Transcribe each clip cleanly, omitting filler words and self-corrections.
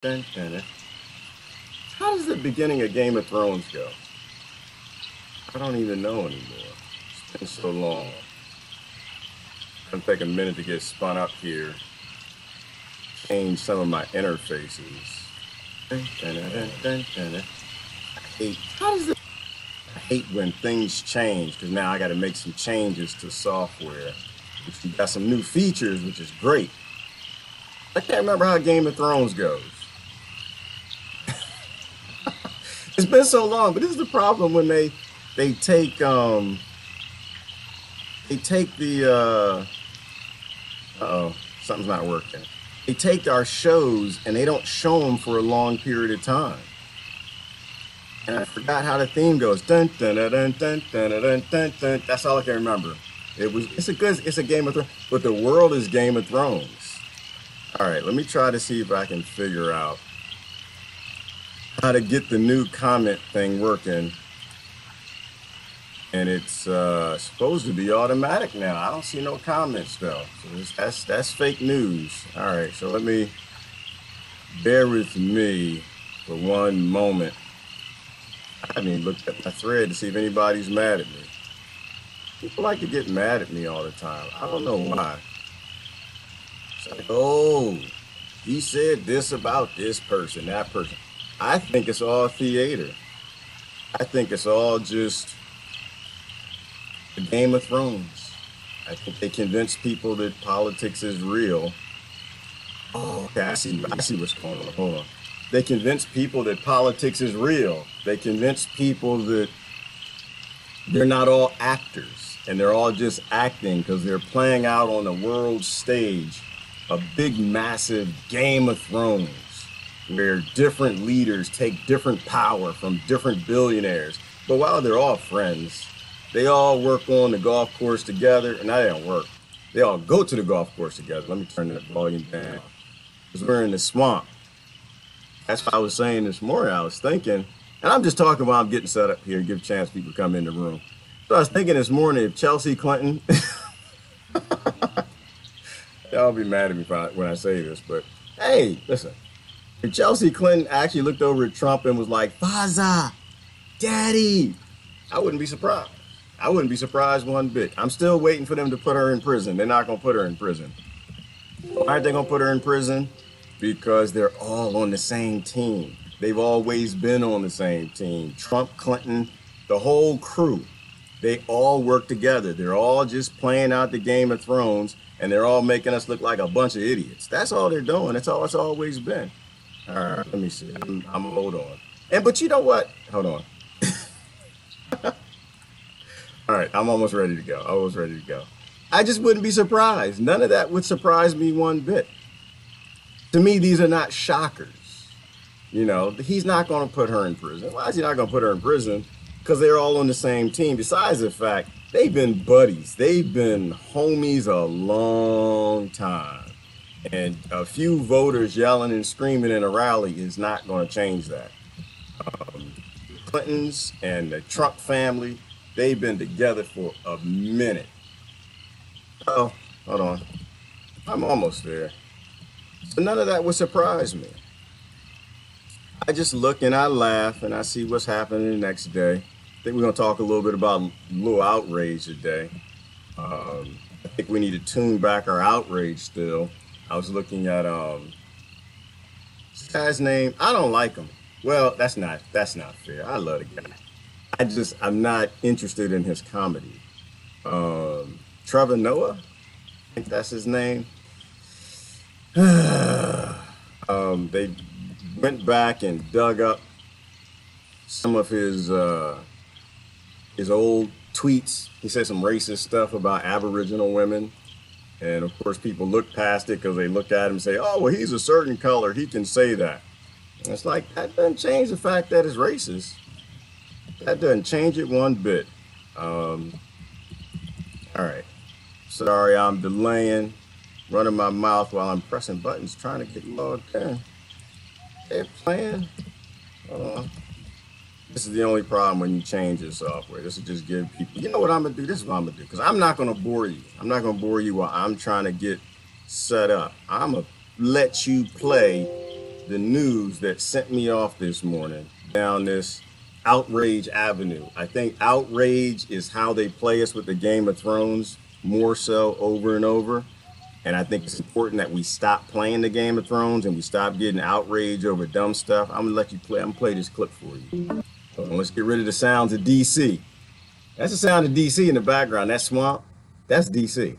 Dun, dun, dun. How does the beginning of Game of Thrones go? I don't even know anymore. It's been so long. It's gonna take a minute to get spun up here. Change some of my interfaces. Dun, dun, dun, dun, dun, dun, dun. I hate when things change because now I got to make some changes to software. Which you got some new features, which is great. I can't remember how Game of Thrones goes. It's been so long, but this is the problem when they take the uh-oh, something's not working. They take our shows and they don't show them for a long period of time. And I forgot how the theme goes. Dun dun dun dun dun dun dun dun dun. That's all I can remember. It's a Game of Thrones, but the world is Game of Thrones. All right, let me try to see if I can figure out how to get the new comment thing working. And it's supposed to be automatic now. I don't see no comments though. So that's fake news. All right, so let me bear with me for one moment. I haven't even looked at my thread to see if anybody's mad at me. People like to get mad at me all the time. I don't know why. It's like, oh, he said this about this person, that person. I think it's all theater. I think it's all just the Game of Thrones. I think they convince people that politics is real. Oh, okay, I see what's going on. Hold on. They convince people that politics is real. They convince people that they're not all actors and they're all just acting because they're playing out on the world stage a big, massive Game of Thrones where different leaders take different power from different billionaires. But while they're all friends, they all work on the golf course together. And they don't work. They all go to the golf course together. Let me turn that volume down because we're in the swamp. That's what I was saying this morning. I was thinking, and I'm just talking while I'm getting set up here, give a chance people to come in the room. So I was thinking this morning, if Chelsea Clinton, y'all be mad at me when I say this, but hey, listen, if Chelsea Clinton actually looked over at Trump and was like, Faza, Daddy, I wouldn't be surprised. I wouldn't be surprised one bit. I'm still waiting for them to put her in prison. They're not going to put her in prison. Why aren't they going to put her in prison? Because they're all on the same team. They've always been on the same team. Trump, Clinton, the whole crew, they all work together. They're all just playing out the Game of Thrones, and they're all making us look like a bunch of idiots. That's all they're doing. That's all it's always been. All right, let me see. I'm hold on. But you know what? Hold on. All right, I'm almost ready to go. I just wouldn't be surprised. None of that would surprise me one bit. To me, these are not shockers. You know, he's not going to put her in prison. Why is he not going to put her in prison? Because they're all on the same team. Besides the fact, they've been buddies. They've been homies a long time. And a few voters yelling and screaming in a rally is not going to change that. Clintons and the Trump family, they've been together for a minute. Oh, hold on. I'm almost there. So none of that would surprise me. I just look and I laugh and I see what's happening the next day. I think we're going to talk a little bit about a little outrage today. I think we need to tune back our outrage still. I was looking at this guy's name. I don't like him. Well, that's not fair. I love the guy. I'm not interested in his comedy. Trevor Noah, I think that's his name. They went back and dug up some of his old tweets. He said some racist stuff about aboriginal women. And of course, people look past it because they look at him and say, oh, well, he's a certain color. He can say that. And it's like, that doesn't change the fact that it's racist. That doesn't change it one bit. All right. Sorry, I'm delaying, running my mouth while I'm pressing buttons, trying to get logged in. They're playing. This is the only problem when you change your software. This will just give people, you know what I'm going to do? This is what I'm going to do. Because I'm not going to bore you. I'm not going to bore you while I'm trying to get set up. I'm going to let you play the news that sent me off this morning down this outrage avenue. I think outrage is how they play us with the Game of Thrones more so over and over. And I think it's important that we stop playing the Game of Thrones and we stop getting outraged over dumb stuff. I'm gonna let you play. I'm gonna play this clip for you. Hold on, let's get rid of the sounds of DC. That's the sound of DC in the background. That swamp, that's DC.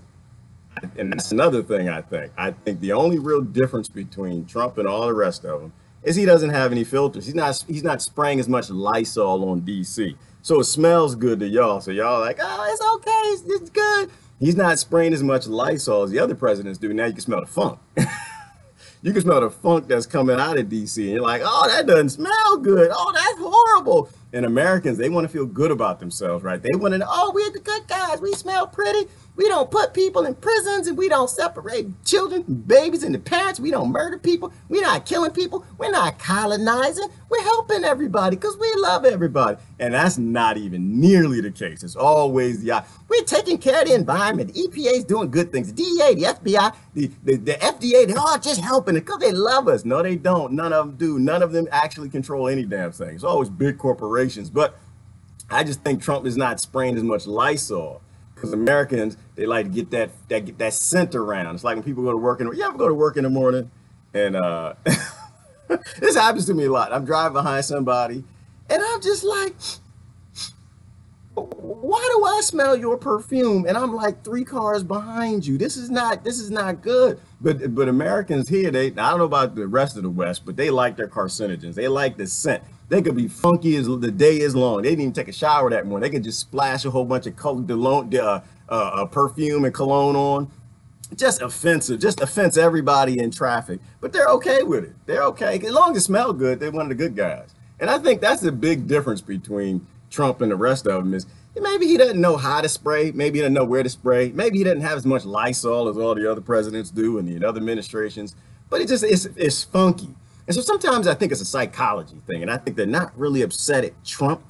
And that's another thing I think. I think the only real difference between Trump and all the rest of them is he doesn't have any filters. He's not spraying as much Lysol on DC. So it smells good to y'all. So y'all like, oh, it's okay, it's good. He's not spraying as much Lysol as the other presidents do. Now you can smell the funk. You can smell the funk that's coming out of DC. And you're like, oh, that doesn't smell good. Oh, that's horrible. And Americans, they want to feel good about themselves, right? They want to know, oh, we're the good guys. We smell pretty. We don't put people in prisons, and we don't separate children and babies and the parents. We don't murder people. We're not killing people. We're not colonizing. We're helping everybody because we love everybody. And that's not even nearly the case. It's always the we're taking care of the environment. The EPA is doing good things. The DEA, the FBI, the FDA, they're all just helping it because they love us. No, they don't. None of them do. None of them actually control any damn thing. It's always big corporations. But I just think Trump is not spraying as much Lysol. Because Americans, they like to get that scent around. It's like when people go to work you ever go to work in the morning and this happens to me a lot. I'm driving behind somebody and I'm just like, why do I smell your perfume? And I'm like 3 cars behind you. This is not good. But Americans here, I don't know about the rest of the West, but they like their carcinogens. They like the scent. They could be funky as the day is long. They didn't even take a shower that morning. They could just splash a whole bunch of perfume and cologne on. Just offensive. Just offense everybody in traffic. But they're okay with it. They're okay. As long as it smells good, they're one of the good guys. And I think that's the big difference between Trump and the rest of them is maybe he doesn't know how to spray. Maybe he doesn't know where to spray. Maybe he doesn't have as much Lysol as all the other presidents do and the other administrations. But it's funky. And so sometimes I think it's a psychology thing, and I think they're not really upset at Trump.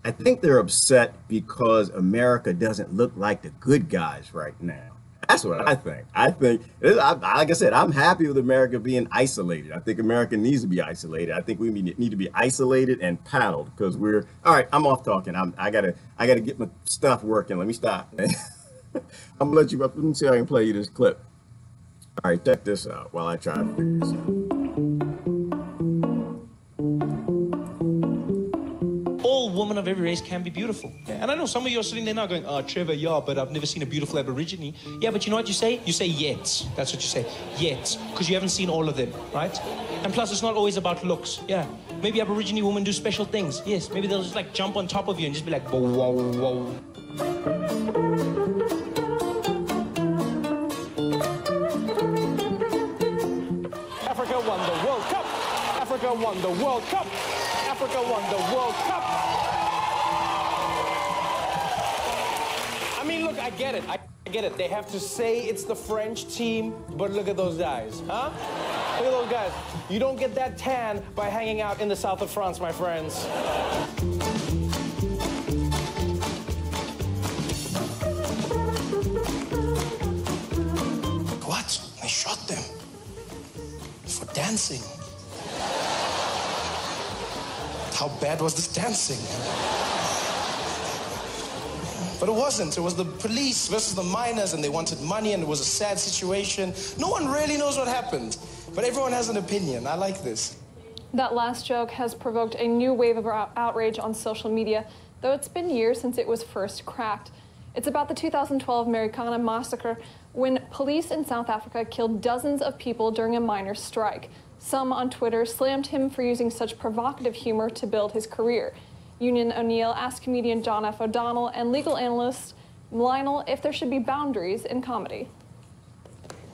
I think they're upset because America doesn't look like the good guys right now. That's what I think. Like I said, I'm happy with America being isolated. I think America needs to be isolated. I think we need to be isolated and paddled because all right, I'm off talking. I gotta get my stuff working. Let me stop. I'm gonna let me see if I can play you this clip. All right, check this out while I try to figure this out. All women of every race can be beautiful. Yeah. And I know some of you are sitting there now going, oh, Trevor, yeah, but I've never seen a beautiful aborigine. Yeah, but you know what you say? You say yet. That's what you say. Yet. Because you haven't seen all of them, right? And plus, it's not always about looks. Yeah. Maybe aborigine women do special things. Yes. Maybe they'll just like jump on top of you and just be like, whoa, whoa, whoa. Africa won the World Cup. Africa won the World Cup. Africa won the World Cup. I mean, look, I get it. I get it. They have to say it's the French team, but look at those guys, huh? Look at those guys. You don't get that tan by hanging out in the south of France, my friends. What? I shot them for dancing. How bad was this dancing? But it wasn't. It was the police versus the miners, and they wanted money, and it was a sad situation. No one really knows what happened, but everyone has an opinion. I like this. That last joke has provoked a new wave of outrage on social media, though it's been years since it was first cracked. It's about the 2012 Marikana massacre, when police in South Africa killed dozens of people during a miners' strike. Some on Twitter slammed him for using such provocative humor to build his career. Union O'Neill asked comedian John F. O'Donnell and legal analyst Lionel if there should be boundaries in comedy.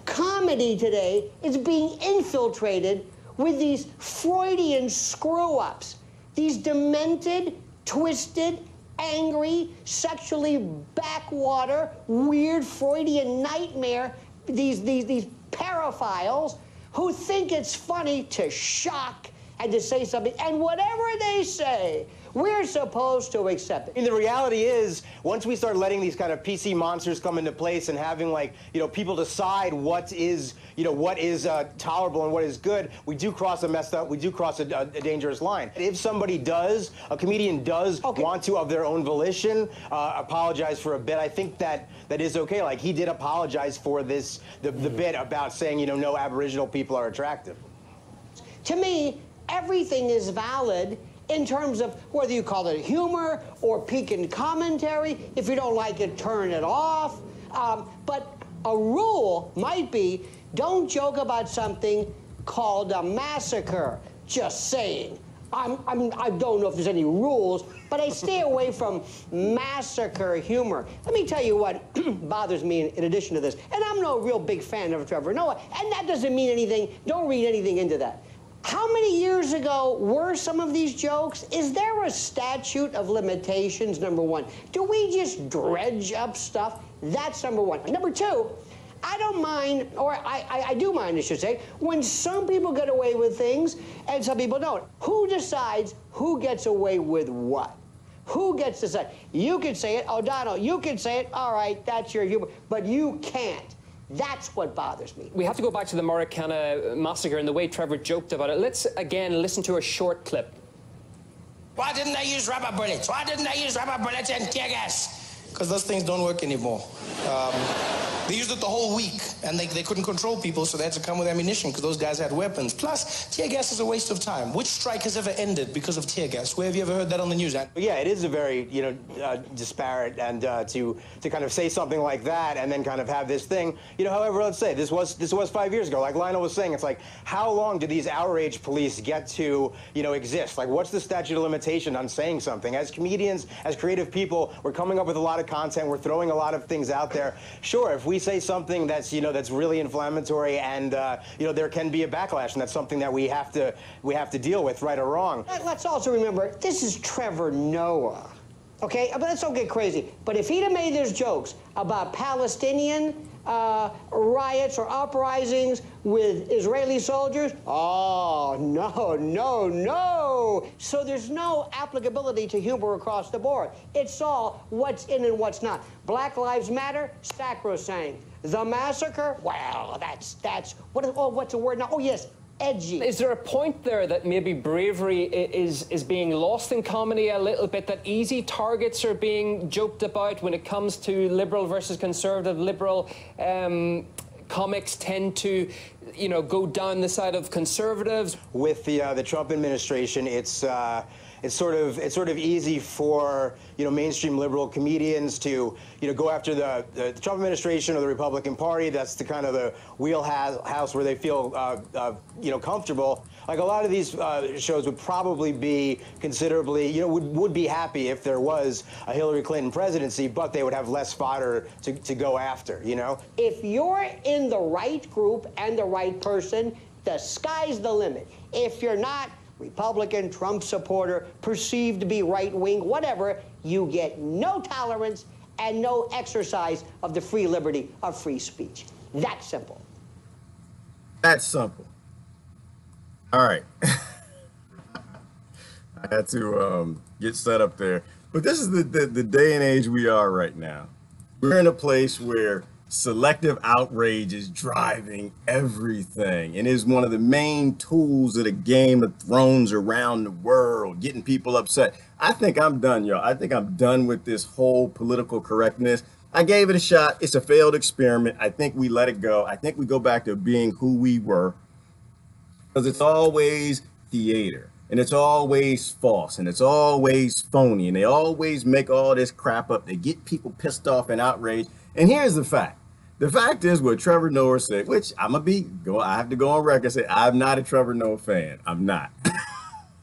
Comedy today is being infiltrated with these Freudian screw-ups, these demented, twisted, angry, sexually backwater, weird Freudian nightmare, these paraphiles who think it's funny to shock and to say something. And whatever they say, We're supposed to accept it. And the reality is, once we start letting these kind of PC monsters come into place and having, like, people decide what is, what is tolerable and what is good, we do cross a dangerous line. If somebody does, a comedian does want to, of their own volition, apologize for a bit, I think that is okay. Like, he did apologize for this, the bit about saying, no Aboriginal people are attractive. To me, everything is valid in terms of whether you call it humor or piquant commentary. If you don't like it, turn it off. But a rule might be, don't joke about something called a massacre. Just saying. I don't know if there's any rules, but I stay away from massacre humor. Let me tell you what bothers me in addition to this. And I'm no real big fan of Trevor Noah, and that doesn't mean anything. Don't read anything into that. How many years ago were some of these jokes? Is there a statute of limitations, number one? Do we just dredge up stuff? That's number one. Number two, I don't mind, or I do mind, I should say, when some people get away with things and some people don't. Who decides who gets away with what? Who gets to say? You can say it, O'Donnell, you can say it, all right, that's your humor, but you can't. That's what bothers me. We have to go back to the Marikana massacre and the way Trevor joked about it. Let's, again, listen to a short clip. Why didn't they use rubber bullets? Why didn't they use rubber bullets and tear gas? Because those things don't work anymore. They used it the whole week, and they couldn't control people, so they had to come with ammunition because those guys had weapons. Plus, tear gas is a waste of time. Which strike has ever ended because of tear gas? Where have you ever heard that on the news? Yeah, it is a very, disparate, and to kind of say something like that and then kind of have this thing, however, let's say this was 5 years ago. Like Lionel was saying, it's like, how long do these outrage police get to, exist? Like, what's the statute of limitation on saying something? As comedians, as creative people, we're coming up with a lot of content, we're throwing a lot of things out there. Sure, if we say something that's, that's really inflammatory and, there can be a backlash, and that's something that we have to deal with, right or wrong. Let's also remember, this is Trevor Noah, okay? But let's don't get crazy. But if he'd have made those jokes about Palestinian riots or uprisings with Israeli soldiers, oh, no, no, no. So there's no applicability to humor across the board. It's all what's in and what's not. Black Lives Matter, sacrosanct. The massacre, well, that's what's a word now? Oh, yes, edgy. Is there a point there that maybe bravery is being lost in comedy a little bit, that easy targets are being joked about when it comes to liberal versus conservative? Liberal comics tend to, go down the side of conservatives. With the Trump administration, it's sort of easy for mainstream liberal comedians to go after the Trump administration or the Republican Party. That's the kind of the wheelhouse where they feel comfortable. Like a lot of these shows would probably be considerably would be happy if there was a Hillary Clinton presidency, but they would have less fodder to go after. If you're in the right group and the right person, the sky's the limit. If you're not, Republican, Trump supporter, perceived to be right-wing, whatever, you get no tolerance and no exercise of the free liberty of free speech. That's simple. That's simple. All right. I had to get set up there. But this is the day and age we are right now. We're in a place where selective outrage is driving everything and is one of the main tools of the Game of Thrones around the world, getting people upset. I think I'm done, y'all. I think I'm done with this whole political correctness. I gave it a shot. It's a failed experiment. I think we let it go. I think we go back to being who we were, because it's always theater and it's always false and it's always phony and they always make all this crap up. They get people pissed off and outraged. And here's the fact. The fact is what Trevor Noah said, which I have to go on record and say, I'm not a Trevor Noah fan. I'm not.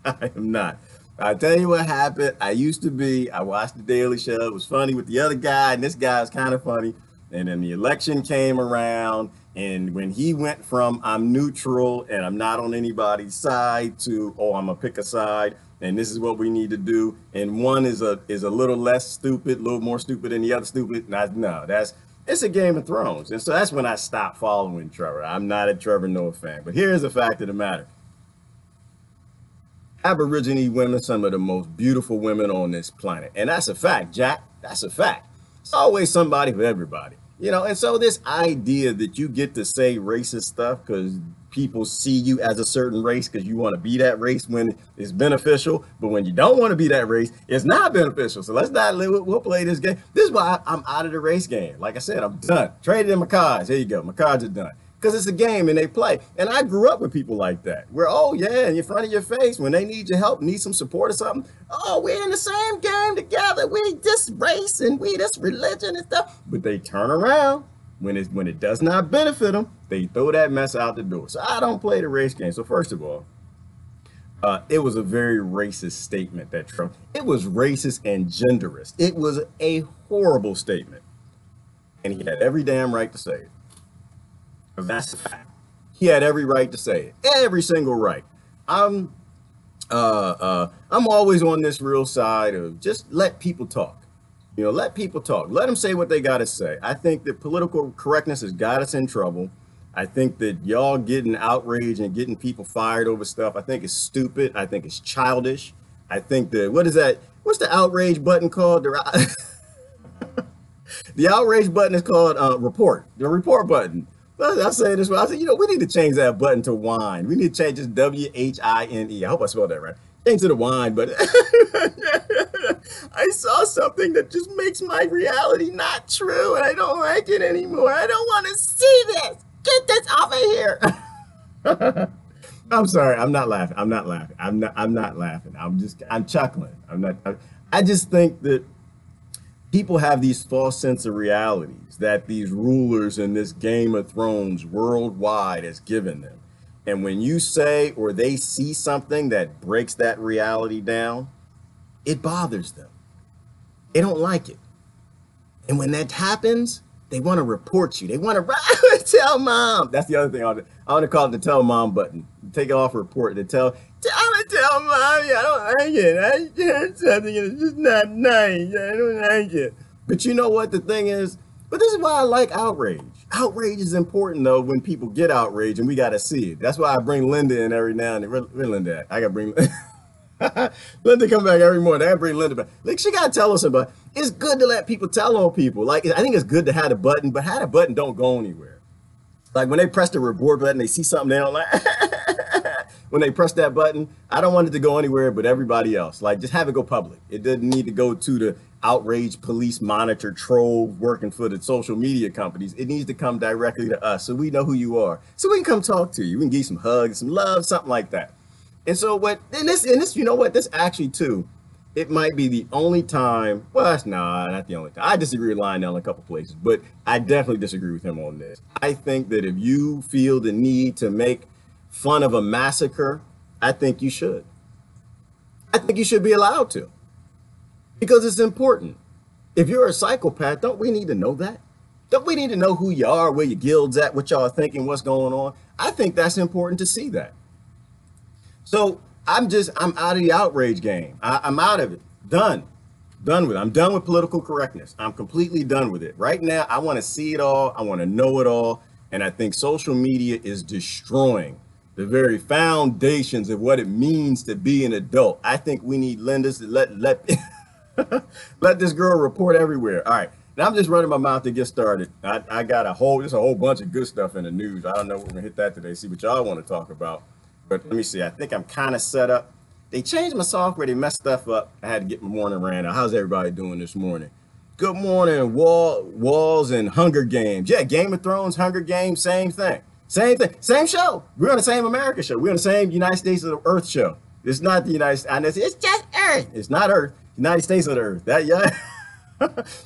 I am not. I'll tell you what happened. I used to be. I watched The Daily Show. It was funny with the other guy, and this guy was kind of funny. And then the election came around, and when he went from I'm neutral and I'm not on anybody's side to, oh, I'm going to pick a side, and this is what we need to do, and one is a little less stupid, a little more stupid than the other stupid, no, it's a Game of Thrones. And so that's when I stopped following Trevor. I'm not a Trevor Noah fan. But here's the fact of the matter. Aborigine women, some of the most beautiful women on this planet. And that's a fact, Jack. That's a fact. It's always somebody for everybody, you know. And so this idea that you get to say racist stuff because people see you as a certain race because you want to be that race when it's beneficial, but when you don't want to be that race, it's not beneficial. So let's not live. We'll play this game. This is why I'm out of the race game. Like I said, I'm done. Traded in my cards. Here you go. My cards are done. Because it's a game and they play. And I grew up with people like that, where, oh yeah, in front of your face, when they need your help, need some support or something, oh, we're in the same game together. We this race and we this religion and stuff. But they turn around when it does not benefit them, they throw that mess out the door. So I don't play the race game. So first of all, it was a very racist statement that Trump, it was racist and genderist. It was a horrible statement. And he had every damn right to say it. That's a fact. He had every right to say it. Every single right. I'm always on this real side of just let people talk. You know, let people talk. Let them say what they got to say. I think that political correctness has got us in trouble. I think that y'all getting outraged and getting people fired over stuff, I think it's stupid. I think it's childish. I think that, what is that? What's the outrage button called? The outrage button is called report. The report button. I say this way. I said, you know, we need to change that button to wine. We need to change this WHINE. I hope I spelled that right. Change to the wine, but I saw something that just makes my reality not true, and I don't like it anymore. I don't want to see this. Get this off of here. I'm sorry. I'm not laughing. I'm not laughing. I'm not laughing. I'm chuckling. I just think that people have these false sense of realities that these rulers in this Game of Thrones worldwide has given them. And when you say or they see something that breaks that reality down, it bothers them. They don't like it. And when that happens, they want to report you. They want to tell mom. That's the other thing. I want to call it the tell mom button. Take it off report to tell. I'm going to tell mommy I don't like it. I heard something and it's just not nice. I don't like it. But you know what the thing is? But this is why I like outrage. Outrage is important, though, when people get outraged, and we got to see it. That's why I bring Linda in every now and then. Where Linda at? I got to bring Linda come back every morning. I got to bring Linda back. Like, she got to tell us about it. It's good to let people tell on people. Like, I think it's good to have a button, but have a button don't go anywhere. Like, when they press the report button, they see something they don't like. When they press that button, I don't want it to go anywhere but everybody else. Like, just have it go public. It doesn't need to go to the outrage police monitor troll working for the social media companies. It needs to come directly to us so we know who you are. So we can come talk to you. We can give you some hugs, some love, something like that. And so this, you know what, this actually too, it might be the only time, well, that's not the only time. I disagree with Lionel in a couple places, but I definitely disagree with him on this. I think that if you feel the need to make fun of a massacre, I think you should. I think you should be allowed to. Because it's important. If you're a psychopath, don't we need to know that? Don't we need to know who you are, where your guild's at, what y'all are thinking, what's going on? I think that's important to see that. So I'm out of the outrage game. I'm out of it. Done with it. I'm done with political correctness. I'm completely done with it. Right now, I want to see it all. I want to know it all. And I think social media is destroying the very foundations of what it means to be an adult. I think we need Lindas to let this girl report everywhere. All right. Now I'm just running my mouth to get started. I got there's a whole bunch of good stuff in the news. I don't know if we're gonna hit that today, see what y'all want to talk about. But let me see. I think I'm kind of set up. They changed my software. They messed stuff up. I had to get my morning ran out. How's everybody doing this morning? Good morning, Walls and Hunger Games. Yeah, Game of Thrones, Hunger Games, same thing. Same thing, same show. We're on the same America show. We're on the same United States of the Earth show. It's not the United States. It's just Earth. It's not Earth. United States of the Earth. That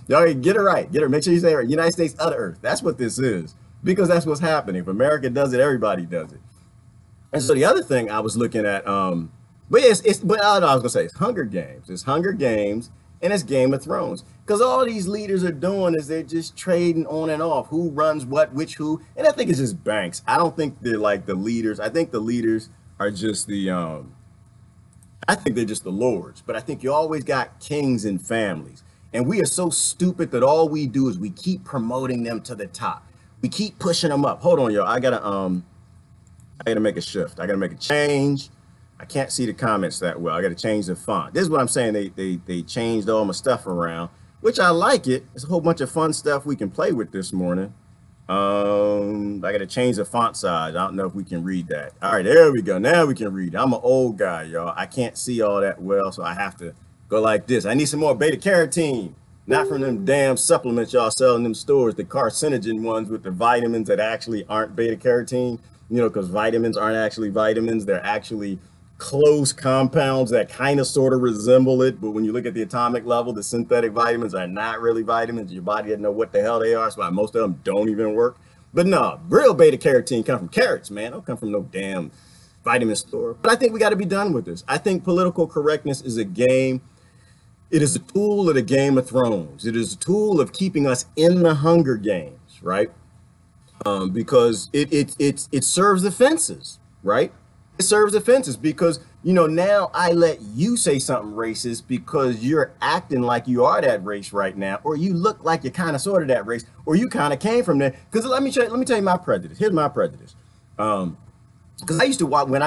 y'all get it right. Get it. Make sure you say it right. United States of the Earth. That's what this is. Because that's what's happening. If America does it, everybody does it. And so the other thing I was looking at, but I was gonna say it's Hunger Games. It's Hunger Games and it's Game of Thrones. Because all these leaders are doing is they're just trading on and off. Who runs what, which who. And I think it's just banks. I don't think they're like the leaders. I think the leaders are just I think they're just the lords. But I think you always got kings and families. And we are so stupid that all we do is we keep promoting them to the top. We keep pushing them up. Hold on, y'all. I gotta make a shift. I gotta make a change. I can't see the comments that well. I got to change the font. This is what I'm saying. They changed all my stuff around, which I like it. There's a whole bunch of fun stuff we can play with this morning. I got to change the font size. I don't know if we can read that. All right, there we go. Now we can read. I'm an old guy, y'all. I can't see all that well, so I have to go like this. I need some more beta carotene. Not from them damn supplements y'all sell in them stores, the carcinogen ones with the vitamins that actually aren't beta carotene, you know, because vitamins aren't actually vitamins. They're actually close compounds that kind of sort of resemble it. But when you look at the atomic level, the synthetic vitamins are not really vitamins. Your body doesn't know what the hell they are. So most of them don't even work. But no, real beta carotene come from carrots, man. Don't come from no damn vitamin store. But I think we got to be done with this. I think political correctness is a game. It is a tool of the Game of Thrones. It is a tool of keeping us in the Hunger Games, right? Because it serves the fences, right? It serves the fences because, you know, now I let you say something racist because you're acting like you are that race right now, or you look like you're kind of sort of that race, or you kind of came from there. Because let me tell you my prejudice. Here's my prejudice. Because I used to watch when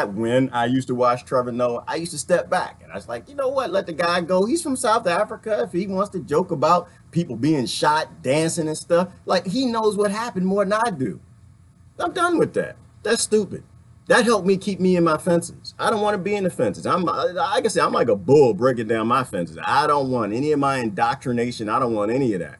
I used to watch Trevor Noah, I used to step back and I was like, you know what, let the guy go. He's from South Africa. If he wants to joke about people being shot, dancing and stuff, like he knows what happened more than I do. I'm done with that. That's stupid. That helped me keep me in my fences. I don't want to be in the fences. Like I said, I'm like a bull breaking down my fences. I don't want any of my indoctrination. I don't want any of that.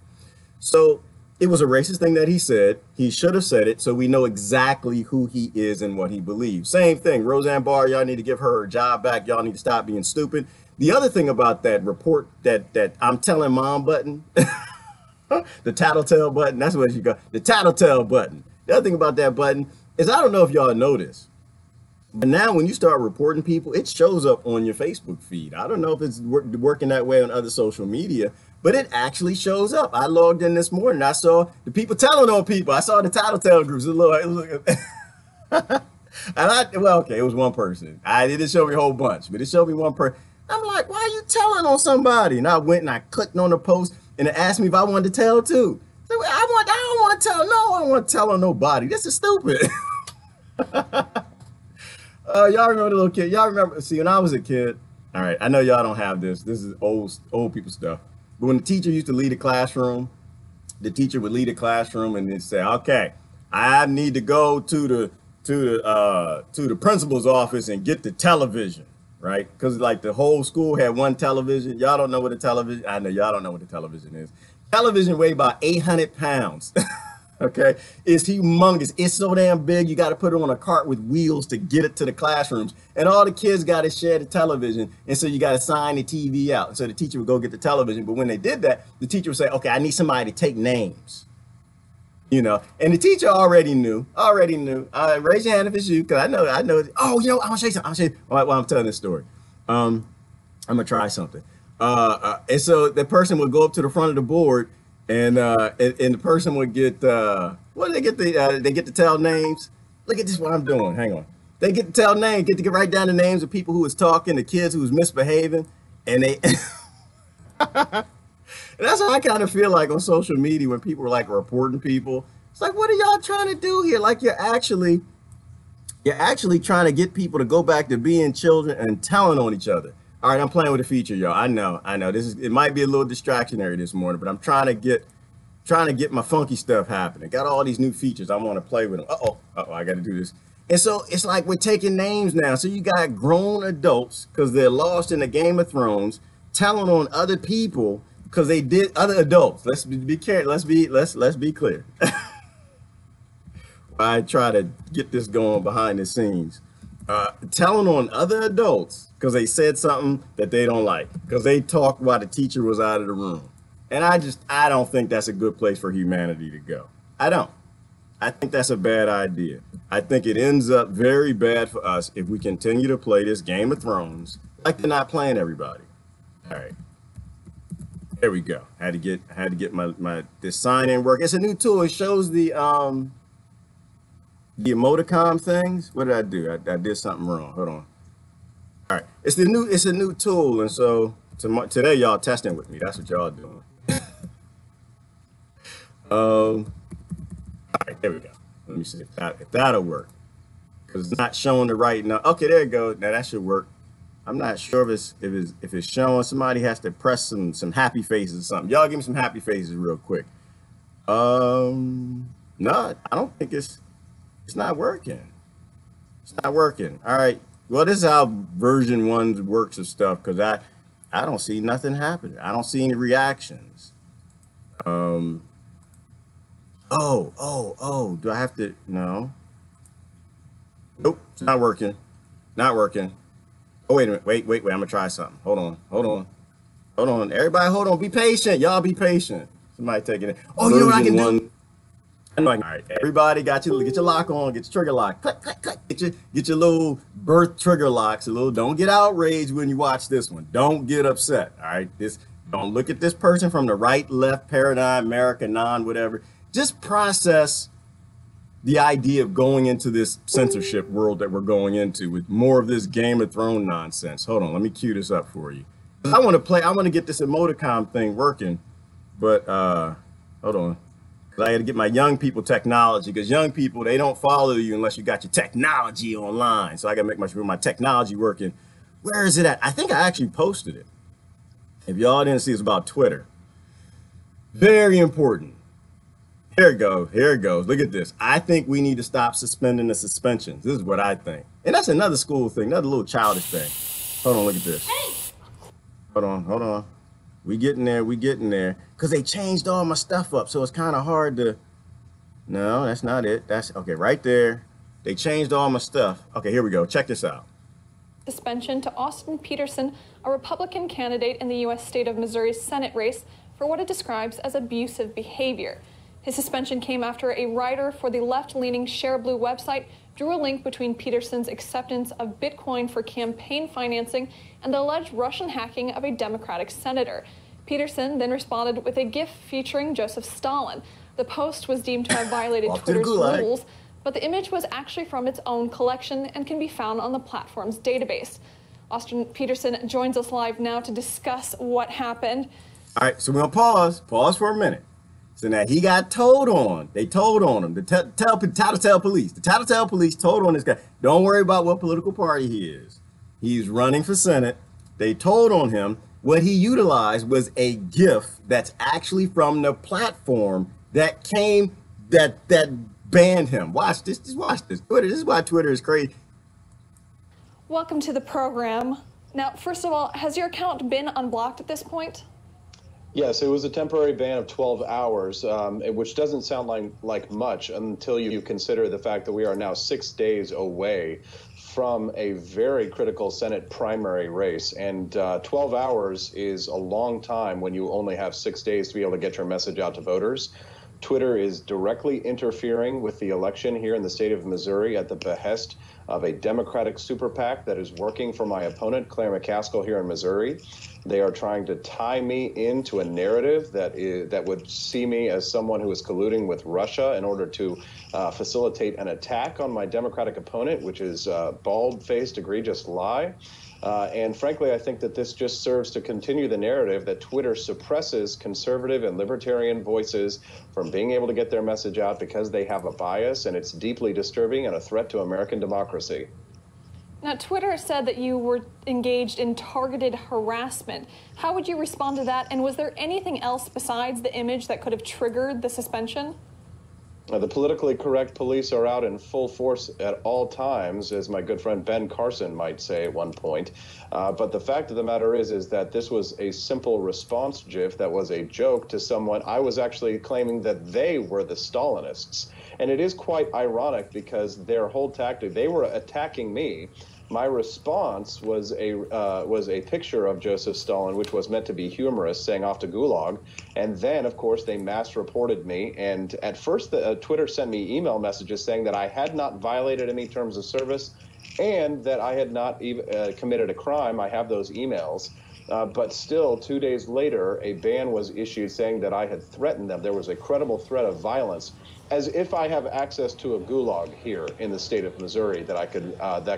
So it was a racist thing that he said. He should have said it so we know exactly who he is and what he believes. Same thing. Roseanne Barr, y'all need to give her job back. Y'all need to stop being stupid. The other thing about that report, that I'm telling mom button, the tattletale button, that's what you got. The tattletale button. The other thing about that button is I don't know if y'all know this, but now when you start reporting people, it shows up on your Facebook feed. I don't know if it's working that way on other social media, but it actually shows up. I logged in this morning. I saw the people telling on people. I saw the tattletale groups. It was one person. It didn't show me a whole bunch, but it showed me one person. I'm like, why are you telling on somebody? And I went and I clicked on the post and it asked me if I wanted to tell too. So I don't want to tell. No, I don't want to tell on nobody. This is stupid. Y'all remember the little kid? Y'all remember? See, when I was a kid, all right, I know y'all don't have this. This is old people stuff. But when the teacher used to lead a classroom, the teacher would lead a classroom and then say, "Okay, I need to go to the principal's office and get the television." Right? Because like the whole school had one television. Y'all don't know what a television. I know y'all don't know what a television is. Television weighed about 800 pounds. Okay, it's humongous. It's so damn big. You got to put it on a cart with wheels to get it to the classrooms, and all the kids got to share the television, and so you got to sign the TV out. And so the teacher would go get the television, but when they did that, the teacher would say, "Okay, I need somebody to take names." You know, and the teacher already knew. Raise your hand if it's you, because I know. Oh, you know, I want to show you something. I'll show you. While I'm telling this story, I'm gonna try something. And so the person would go up to the front of the board. And the person would get what do they get they get to tell names. Look at this, what I'm doing. Hang on. They get to tell names, get to write down the names of people who was talking, the kids who was misbehaving, and they and that's how I kind of feel like on social media when people are like reporting people. It's like, what are y'all trying to do here? Like you're actually trying to get people to go back to being children and telling on each other. All right, I'm playing with a feature, y'all. I know. It might be a little distractionary this morning, but I'm trying to get my funky stuff happening. Got all these new features. I want to play with them. I got to do this. And so it's like we're taking names now. So you got grown adults because they're lost in the Game of Thrones, telling on other people because they did other adults. Let's be careful. Let's be clear. I try to get this going behind the scenes. Telling on other adults because they said something that they don't like, because they talked while the teacher was out of the room. And I don't think that's a good place for humanity to go. I don't. I think that's a bad idea. I think it ends up very bad for us if we continue to play this Game of Thrones like they're not playing everybody. All right. There we go. Had to get my this sign in work. It's a new tool. It shows the emoticon things. What did I do? I did something wrong. Hold on. All right. It's a new tool, and so today y'all testing with me. That's what y'all doing. All right, there we go. Let me see if that'll work. It's not showing the right now. Okay, there you go. Now that should work. I'm not sure if it's showing. Somebody has to press some happy faces or something. Y'all give me some happy faces real quick. No, I don't think it's not working. It's not working. All right. Well, this is how version 1 works of stuff, because I don't see nothing happening. I don't see any reactions. Oh, do I have to? No. Nope, it's not working. Not working. Oh, wait a minute. Wait. I'm gonna try something. Hold on. Everybody, hold on. Be patient. Y'all be patient. Somebody taking it. Oh, you know what I can do? I know. All right, everybody get your lock on. Get your trigger lock. Click. Get your little birth trigger locks. Don't get outraged when you watch this one. Don't get upset. All right. Don't look at this person from the right, left, paradigm, America, non, whatever. Just process the idea of going into this censorship world that we're going into with more of this Game of Thrones nonsense. Hold on, let me cue this up for you. I want to get this emoticon thing working, but hold on. Because I got to get my young people technology, because young people, they don't follow you unless you got your technology online. So I got to make sure my technology working. Where is it at? I think I actually posted it. If y'all didn't see, it's about Twitter. Very important. Here it goes. Look at this. I think we need to stop suspending the suspensions. This is what I think. And that's another school thing, another little childish thing. Hold on, look at this. Hold on. We getting there. Because they changed all my stuff up, so it's kind of hard to... No, that's not it. That's... Okay, right there. They changed all my stuff. Okay, here we go. Check this out. Suspension to Austin Peterson, a Republican candidate in the U.S. state of Missouri's Senate race, for what it describes as abusive behavior. His suspension came after a writer for the left-leaning Share Blue website drew a link between Peterson's acceptance of Bitcoin for campaign financing and the alleged Russian hacking of a Democratic senator. Peterson then responded with a GIF featuring Joseph Stalin. The post was deemed to have violated Twitter's rules, but the image was actually from its own collection and can be found on the platform's database. Austin Peterson joins us live now to discuss what happened. All right, so we're going to pause for a minute. So now he got told on. They told on him. The Tattletale Police. The Tattletale Police told on this guy. Don't worry about what political party he is. He's running for Senate. They told on him. What he utilized was a GIF that's actually from the platform that banned him. Watch this. Just watch this. Twitter. This is why Twitter is crazy. Welcome to the program. Now, first of all, has your account been unblocked at this point? Yes, it was a temporary ban of 12 hours, which doesn't sound like much until you consider the fact that we are now 6 days away from a very critical Senate primary race. And 12 hours is a long time when you only have 6 days to be able to get your message out to voters. Twitter is directly interfering with the election here in the state of Missouri at the behest of a Democratic super PAC that is working for my opponent, Claire McCaskill, here in Missouri. They are trying to tie me into a narrative that would see me as someone who is colluding with Russia in order to facilitate an attack on my Democratic opponent, which is a bald-faced, egregious lie. And frankly, I think that this just serves to continue the narrative that Twitter suppresses conservative and libertarian voices from being able to get their message out because they have a bias, and it's deeply disturbing and a threat to American democracy. Now, Twitter said that you were engaged in targeted harassment. How would you respond to that? And was there anything else besides the image that could have triggered the suspension? The politically correct police are out in full force at all times, as my good friend Ben Carson might say at one point. But the fact of the matter is that this was a simple response GIF that was a joke to someone. I was actually claiming that they were the Stalinists. And it is quite ironic because their whole tactic, they were attacking me. My response was a picture of Joseph Stalin, which was meant to be humorous, saying off to Gulag. And then, of course, they mass reported me. And at first, Twitter sent me email messages saying that I had not violated any terms of service and that I had not even committed a crime. I have those emails. But still, 2 days later, a ban was issued saying that I had threatened them. There was a credible threat of violence, as if I have access to a gulag here in the state of Missouri that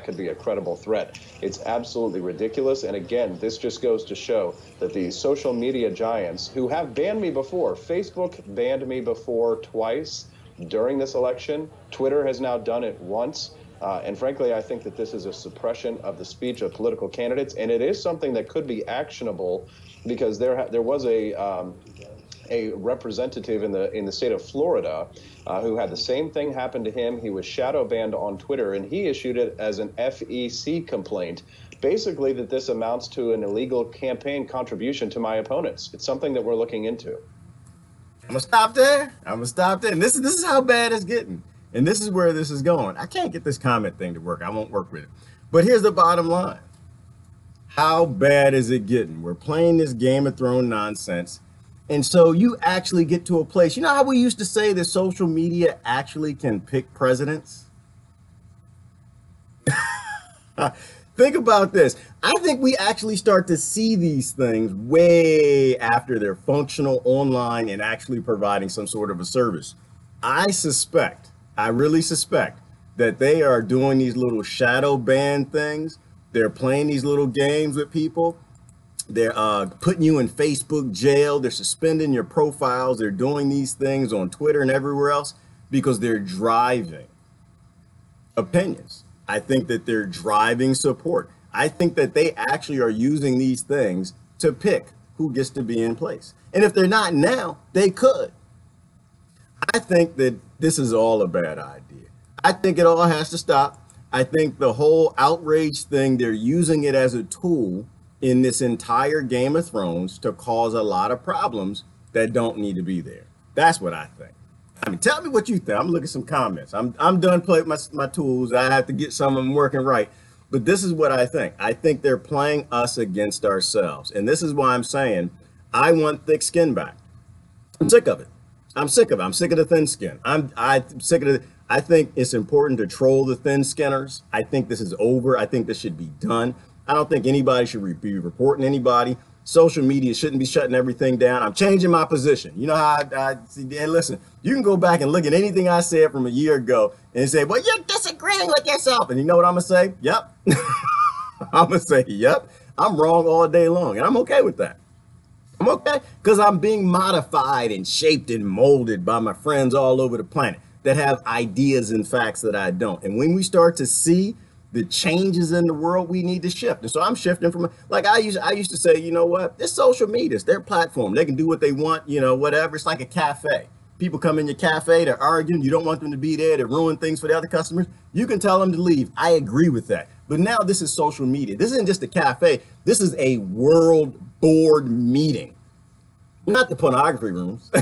could be a credible threat. It's absolutely ridiculous. And again, this just goes to show that the social media giants who have banned me before, Facebook banned me before twice during this election. Twitter has now done it once. And frankly, I think that this is a suppression of the speech of political candidates, and it is something that could be actionable, because there was a representative in the state of Florida who had the same thing happen to him. He was shadow banned on Twitter, and he issued it as an FEC complaint, basically that this amounts to an illegal campaign contribution to my opponents. It's something that we're looking into. I'm gonna stop there. And this is how bad it's getting. And this is where this is going. I can't get this comment thing to work. I won't work with it. But here's the bottom line. How bad is it getting? We're playing this Game of Thrones nonsense. And so you actually get to a place, you know how we used to say that social media actually can pick presidents? Think about this. I think we actually start to see these things way after they're functional online and actually providing some sort of a service. I really suspect that they are doing these little shadow ban things. They're playing these little games with people. They're putting you in Facebook jail. They're suspending your profiles. They're doing these things on Twitter and everywhere else because they're driving opinions. I think that they're driving support. I think that they actually are using these things to pick who gets to be in place. And if they're not now, they could. I think that this is all a bad idea. I think it all has to stop. I think the whole outrage thing, they're using it as a tool in this entire Game of Thrones to cause a lot of problems that don't need to be there. That's what I think. I mean, tell me what you think. I'm looking at some comments. I'm done playing my tools. I have to get some of them working right. But this is what I think. I think they're playing us against ourselves. And this is why I'm saying I want thick skin back. I'm sick of it. I'm sick of it. I'm sick of the thin skin. I'm sick of it. I think it's important to troll the thin skinners. I think this is over. I think this should be done. I don't think anybody should be reporting anybody. Social media shouldn't be shutting everything down. I'm changing my position. You know how hey, listen, you can go back and look at anything I said from a year ago and say, well, you're disagreeing with yourself. And you know what I'm going to say? Yep. I'm going to say, yep, I'm wrong all day long. And I'm okay with that. I'm okay because I'm being modified and shaped and molded by my friends all over the planet that have ideas and facts that I don't. And when we start to see the changes in the world, we need to shift. And so I'm shifting from, like I used to say, you know what, it's social media, it's their platform. They can do what they want, you know, whatever. It's like a cafe. People come in your cafe, they're arguing. You don't want them to be there to ruin things for the other customers. You can tell them to leave. I agree with that. But now this is social media. This isn't just a cafe. This is a world board meeting. Not the pornography rooms,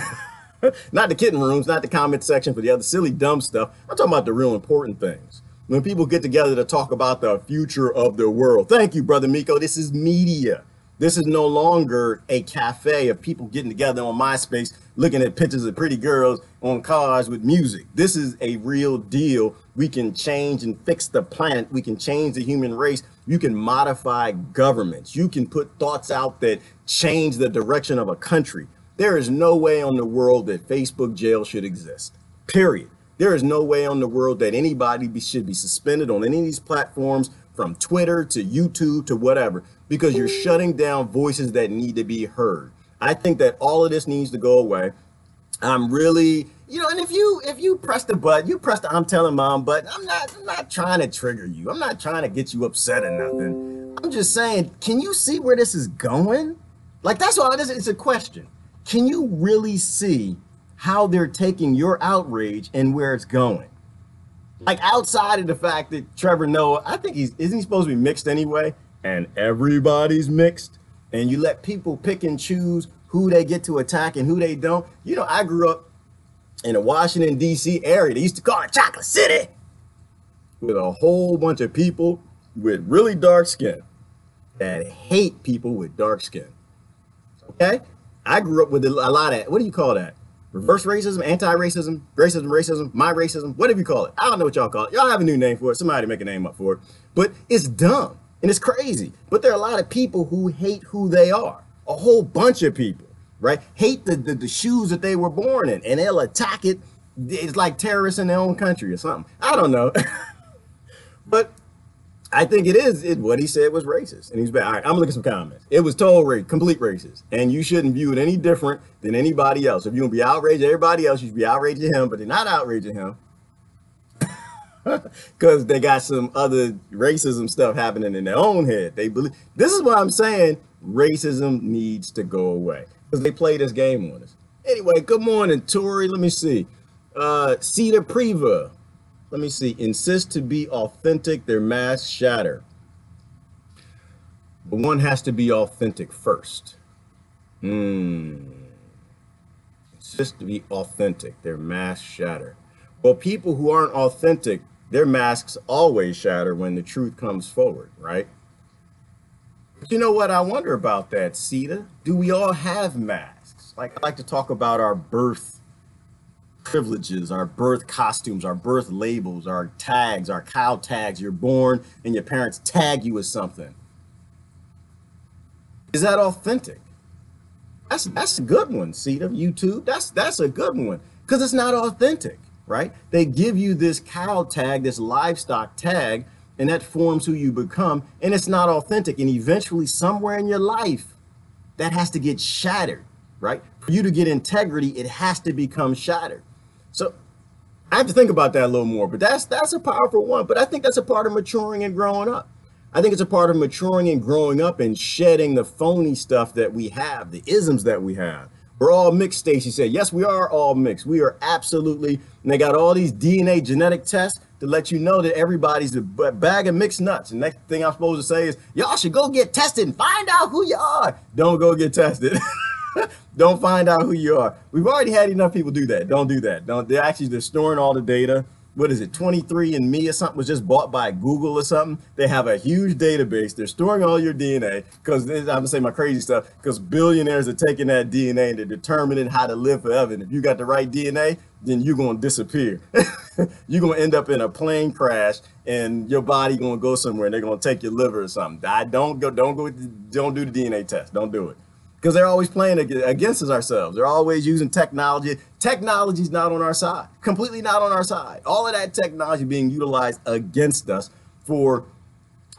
not the kitten rooms, not the comment section for the other silly, dumb stuff. I'm talking about the real important things. When people get together to talk about the future of the world. Thank you, Brother Miko. This is media. This is no longer a cafe of people getting together on MySpace, looking at pictures of pretty girls on cars with music. This is a real deal. We can change and fix the planet. We can change the human race. You can modify governments. You can put thoughts out that change the direction of a country. There is no way on the world that Facebook jail should exist, period. There is no way on the world that anybody should be suspended on any of these platforms, from Twitter to YouTube to whatever, because you're shutting down voices that need to be heard. I think that all of this needs to go away. I'm really, you know, and if you press the button, you press the I'm telling mom button. I'm not trying to trigger you. I'm not trying to get you upset or nothing. I'm just saying, can you see where this is going? Like, that's all it is. It's a question. Can you really see how they're taking your outrage and where it's going? Like, outside of the fact that Trevor Noah, I think isn't he supposed to be mixed anyway? And everybody's mixed. And you let people pick and choose who they get to attack and who they don't. You know, I grew up in the Washington, D.C. area. They used to call it Chocolate City, with a whole bunch of people with really dark skin that hate people with dark skin. Okay? I grew up with a lot of, what do you call that? Reverse racism, anti-racism, racism, my racism, whatever you call it. I don't know what y'all call it. Y'all have a new name for it. Somebody make a name up for it. But it's dumb and it's crazy. But there are a lot of people who hate who they are. A whole bunch of people, right? Hate the shoes that they were born in, and they'll attack it. It's like terrorists in their own country or something. I don't know. But I think what he said was racist. And he's back. All right, I'm gonna look at some comments. It was total complete racist. And you shouldn't view it any different than anybody else. If you're gonna be outraged at everybody else, you should be outraged at him, but they're not outraging him. because they got some other racism stuff happening in their own head. They believe, this is why I'm saying racism needs to go away, because they play this game on us. Anyway, good morning, Tori. Let me see. Cedar Preva. Let me see. Insist to be authentic, their masks shatter. But one has to be authentic first. Insist to be authentic, their masks shatter. Well, people who aren't authentic, their masks always shatter when the truth comes forward, right? But you know what? I wonder about that, Cedar. Do we all have masks? Like, I like to talk about our birth privileges, our birth costumes, our birth labels, our tags, our cow tags. You're born and your parents tag you with something. Is that authentic? That's a good one, Cedar. YouTube, that's a good one, because it's not authentic, right? They give you this cow tag, this livestock tag, and that forms who you become, and it's not authentic. And eventually, somewhere in your life, that has to get shattered, right? For you to get integrity, it has to become shattered. So I have to think about that a little more, but that's a powerful one. But I think that's a part of maturing and growing up. I think it's a part of maturing and growing up and shedding the phony stuff that we have, the isms that we have. We're all mixed, Stacey said. Yes, we are all mixed. We are absolutely, and they got all these DNA genetic tests to let you know that everybody's a bag of mixed nuts. And next thing I'm supposed to say is, y'all should go get tested and find out who you are. Don't go get tested. Don't find out who you are. We've already had enough people do that. Don't do that. They're storing all the data. What is it, 23andMe or something was just bought by Google or something. They have a huge database. They're storing all your DNA, because I'm gonna say my crazy stuff, because billionaires are taking that DNA and they're determining how to live forever. And if you got the right DNA, then you're gonna disappear. You're gonna end up in a plane crash and your body gonna go somewhere and they're gonna take your liver or something. Don't do the DNA test. Don't do it. Because they're always playing against us ourselves. They're always using technology. Technology's not on our side, completely not on our side. All of that technology being utilized against us for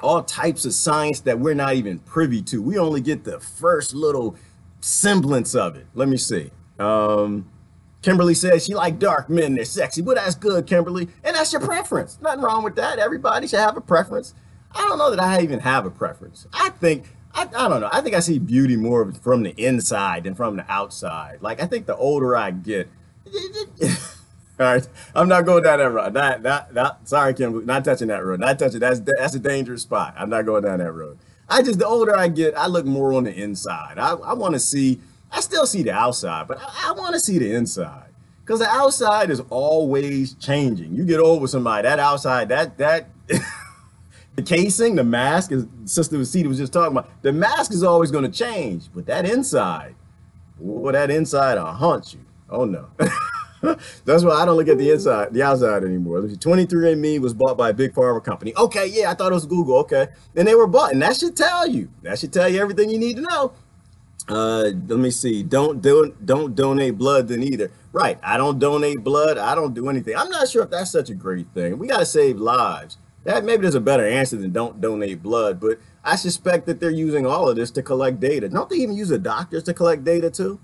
all types of science that we're not even privy to. We only get the first little semblance of it. Let me see. Kimberly says she like dark men, they're sexy. Well, that's good, Kimberly. And that's your preference. Nothing wrong with that. Everybody should have a preference. I don't know that I even have a preference. I don't know. I think I see beauty more from the inside than from the outside. Like, I think the older I get, all right, I'm not going down that road. Sorry, Kim, not touching that road. Not touching. That's a dangerous spot. I'm not going down that road. The older I get, I look more on the inside. I want to see. I still see the outside, but I want to see the inside, because the outside is always changing. You get old with somebody, that outside, that. The casing, the mask, as Sister Cedar was just talking about, the mask is always going to change, but that inside, well, that inside will haunt you. Oh no. That's why I don't look at the outside anymore. 23andMe was bought by a big pharma company. Okay, yeah, I thought it was Google. Okay, and they were bought, and that should tell you. That should tell you everything you need to know. Let me see. Don't donate blood then either. Right. I don't donate blood. I don't do anything. I'm not sure if that's such a great thing. We got to save lives. That maybe there's a better answer than don't donate blood, but I suspect that they're using all of this to collect data. Don't they even use the doctors to collect data too?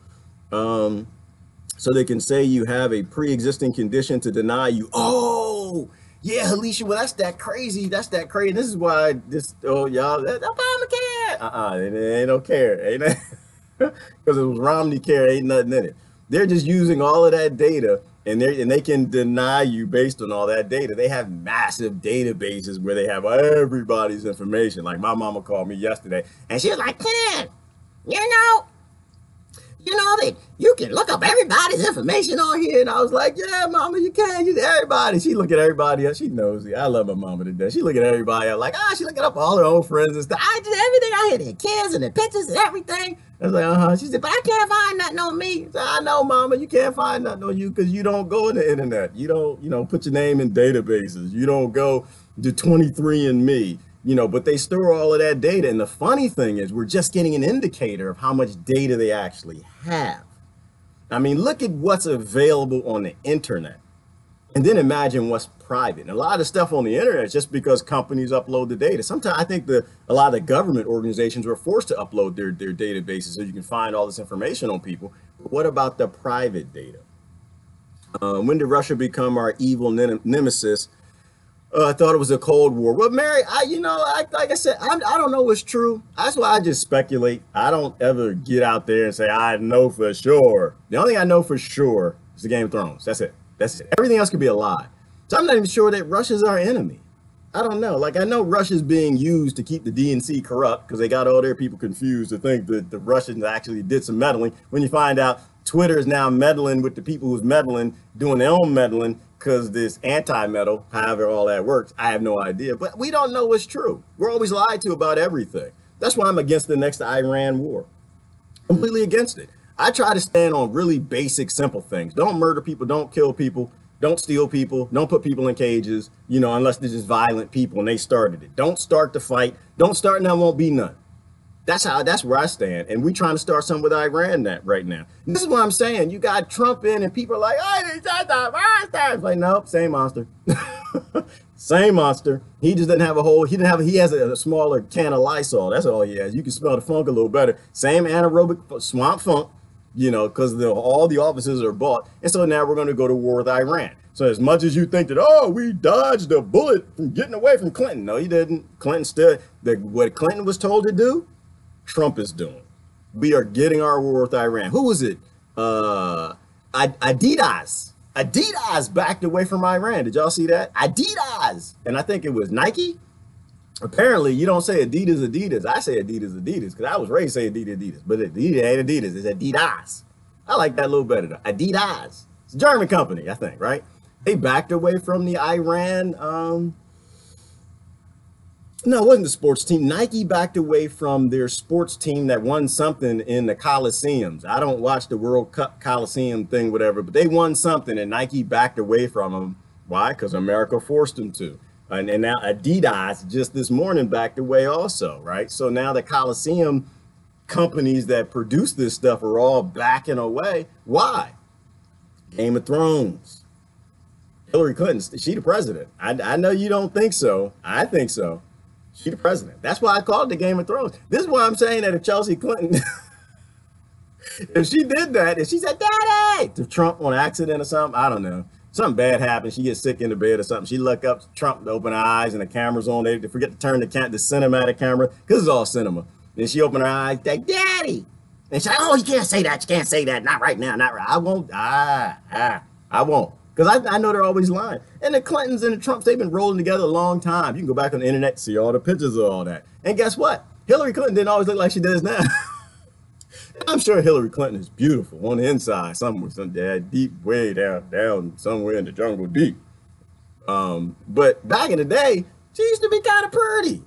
So they can say you have a pre-existing condition to deny you. Oh, yeah, Alicia, well, that's that crazy. That's that crazy. This is why y'all, that Obamacare. It ain't no care. Ain't it? Because it was Romney care, ain't nothing in it. They're just using all of that data, and they can deny you based on all that data. They have massive databases where they have everybody's information. Like my mama called me yesterday, and she was like, Ken, you know that you can look up everybody's information on here. And I was like, yeah, mama, you can. You everybody. She look at everybody else. She knows it. I love my mama to death. She look at everybody else like, she looking up all her old friends and stuff. I did everything. I had their kids and their pictures and everything. I was like, She said, but I can't find nothing on me. I said, I know, mama, you can't find nothing on you because you don't go on the internet. You don't, put your name in databases. You don't go to 23andMe. But they store all of that data. And the funny thing is we're just getting an indicator of how much data they actually have. I mean, look at what's available on the internet and then imagine what's private. And a lot of the stuff on the internet is just because companies upload the data. Sometimes I think a lot of the government organizations were forced to upload their databases so you can find all this information on people. But what about the private data? When did Russia become our evil nemesis? I thought it was a Cold War. Well, Mary, like I said, I don't know what's true. That's why I just speculate. I don't ever get out there and say, I know for sure. The only thing I know for sure is the Game of Thrones. That's it. That's it. Everything else could be a lie. So I'm not even sure that Russia's our enemy. I don't know. Like, I know Russia's being used to keep the DNC corrupt because they got all their people confused to think that the Russians actually did some meddling. When you find out Twitter is now meddling with the people who's meddling, doing their own meddling because this anti-meddle, however all that works, I have no idea. But we don't know what's true. We're always lied to about everything. That's why I'm against the next Iran war. Completely against it. I try to stand on really basic, simple things. Don't murder people. Don't kill people. Don't steal people. Don't put people in cages, unless they're just violent people and they started it. Don't start the fight. Don't start and there won't be none. That's where I stand. And we're trying to start something with Iran right now. And this is what I'm saying. You got Trump in and people are like, oh, it's monster. It's like, nope, same monster. Same monster. He just doesn't have he has a smaller can of Lysol. That's all he has. You can smell the funk a little better. Same anaerobic swamp funk. Because all the offices are bought. And so now we're going to go to war with Iran. So as much as you think that, we dodged a bullet from getting away from Clinton. No, you didn't. Clinton stood. What Clinton was told to do, Trump is doing. We are getting our war with Iran. Who was it? Adidas. Adidas backed away from Iran. Did y'all see that? Adidas. And I think it was Nike. Apparently, you don't say Adidas. I say Adidas because I was raised to say Adidas. But Adidas ain't Adidas. It's Adidas. I like that a little better, though. Adidas. It's a German company, I think, right? They backed away from the Iran. No, it wasn't the sports team. Nike backed away from their sports team that won something in the Coliseums. I don't watch the World Cup Coliseum thing, whatever, but they won something and Nike backed away from them. Why? Because America forced them to. And now Adidas just this morning backed away also, right? So now the Coliseum companies that produce this stuff are all backing away. Why? Game of Thrones. Hillary Clinton, she the president. I know you don't think so. I think so. She the president. That's why I called it the Game of Thrones. This is why I'm saying that if Chelsea Clinton, if she did that, if she said, Daddy, to Trump on accident or something, I don't know. Something bad happens. She gets sick in the bed or something. She look up Trump to open her eyes and the camera's on. They forget to turn the cinematic camera because it's all cinema. Then she opened her eyes, like, Daddy. And she's like, oh, you can't say that. You can't say that. Not right now. Not right. I won't. I won't. Because I know they're always lying. And the Clintons and the Trumps, they've been rolling together a long time. You can go back on the internet, see all the pictures of all that. And guess what? Hillary Clinton didn't always look like she does now. I'm sure Hillary Clinton is beautiful on the inside somewhere, deep, way down somewhere in the jungle deep. But back in the day, she used to be kind of pretty.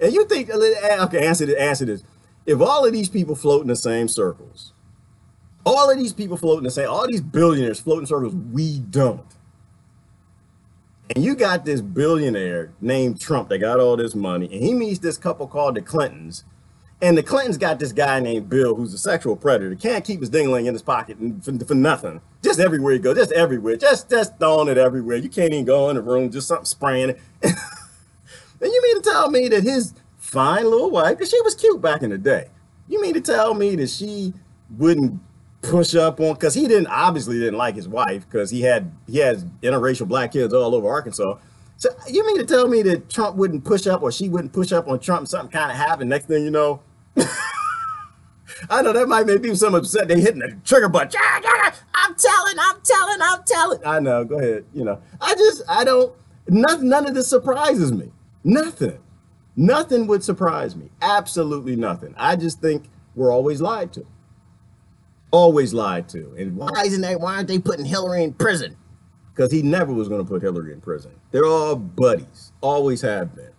And you think, okay, answer this. If all of these people float in the same circles, all these billionaires float in circles, we don't. And you got this billionaire named Trump that got all this money, and he meets this couple called the Clintons. And the Clintons got this guy named Bill, who's a sexual predator. Can't keep his ding-a-ling in his pocket for nothing. Just everywhere he goes, just everywhere. Just throwing it everywhere. You can't even go in the room, just something spraying it. And you mean to tell me that his fine little wife, because she was cute back in the day, you mean to tell me that she wouldn't push up on, because he obviously didn't like his wife, because he has interracial black kids all over Arkansas. So you mean to tell me that Trump wouldn't push up, or she wouldn't push up on Trump, and something kind of happened, next thing you know? I know that might make people some upset. They hitting the trigger button. I'm telling. I know, go ahead. None of this surprises me. Nothing would surprise me. Absolutely nothing. I just think we're always lied to. Always lied to. And why aren't they putting Hillary in prison? Because he never was going to put Hillary in prison. They're all buddies. Always have been.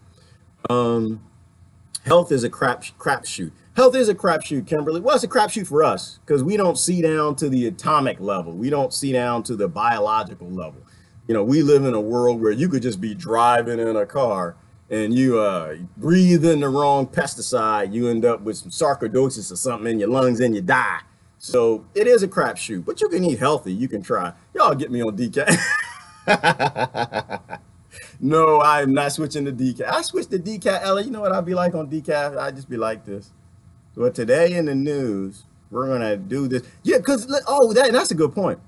Health is a crapshoot. Health is a crapshoot, Kimberly. Well, it's a crapshoot for us because we don't see down to the atomic level. We don't see down to the biological level. We live in a world where you could just be driving in a car and you breathe in the wrong pesticide. You end up with some sarcoidosis or something in your lungs and you die. So it is a crapshoot, but you can eat healthy. You can try. Y'all get me on decaf. No, I am not switching to decaf. I switched to decaf. Ella, you know what I'd be like on decaf? I'd just be like this. So today in the news, we're going to do this. Yeah, because, that's a good point.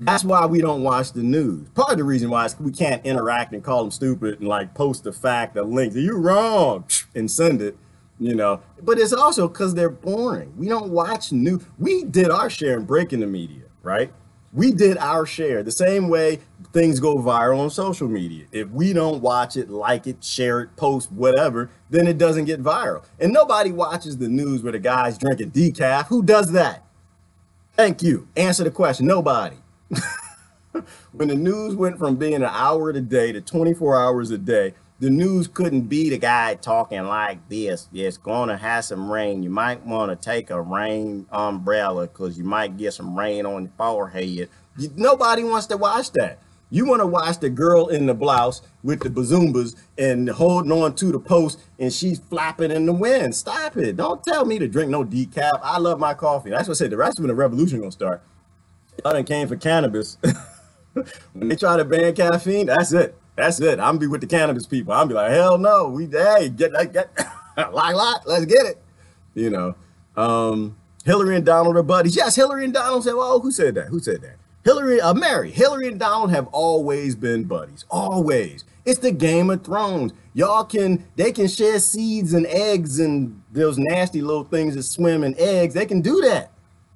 That's why we don't watch the news. Part of the reason why is we can't interact and call them stupid and like post a fact, a link, you're wrong, and send it, you know. But it's also because they're boring. We don't watch news. We did our share in breaking the media, right? We did our share the same way things go viral on social media. If we don't watch it, like it, share it, post, whatever, then it doesn't get viral. And nobody watches the news where the guy's drinking decaf. Who does that? Thank you. Answer the question. Nobody. When the news went from being an hour a day to 24 hours a day, the news couldn't be the guy talking like this. It's going to have some rain. You might want to take a rain umbrella because you might get some rain on your forehead. Nobody wants to watch that. You want to watch the girl in the blouse with the bazoombas and holding on to the post and she's flapping in the wind. Stop it. Don't tell me to drink no decaf. I love my coffee. That's what I said. The rest of when the revolution going to start. Y'all done came for cannabis. When they try to ban caffeine, that's it. That's it. I'm be with the cannabis people. I'm be like, hell no. Hey, get let's get it. You know, Hillary and Donald are buddies. Yes, Hillary and Donald said, well, who said that? Who said that? Hillary and Donald have always been buddies. Always. It's the Game of Thrones. They can share seeds and eggs and those nasty little things that swim in eggs. They can do that.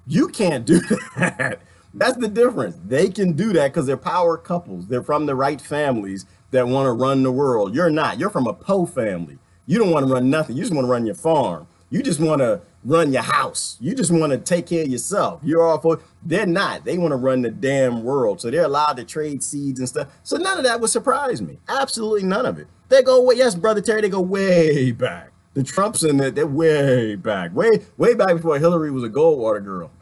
You can't do that. That's the difference. They can do that because they're power couples. They're from the right families that want to run the world. You're not. You're from a Poe family. You don't want to run nothing. You just want to run your farm. You just want to run your house. You just want to take care of yourself. You're all for. They're not. They want to run the damn world. So they're allowed to trade seeds and stuff. So none of that would surprise me. Absolutely none of it. They go, yes, Brother Terry, they go way back. The Trumps and they're way back. Way back before Hillary was a Goldwater girl.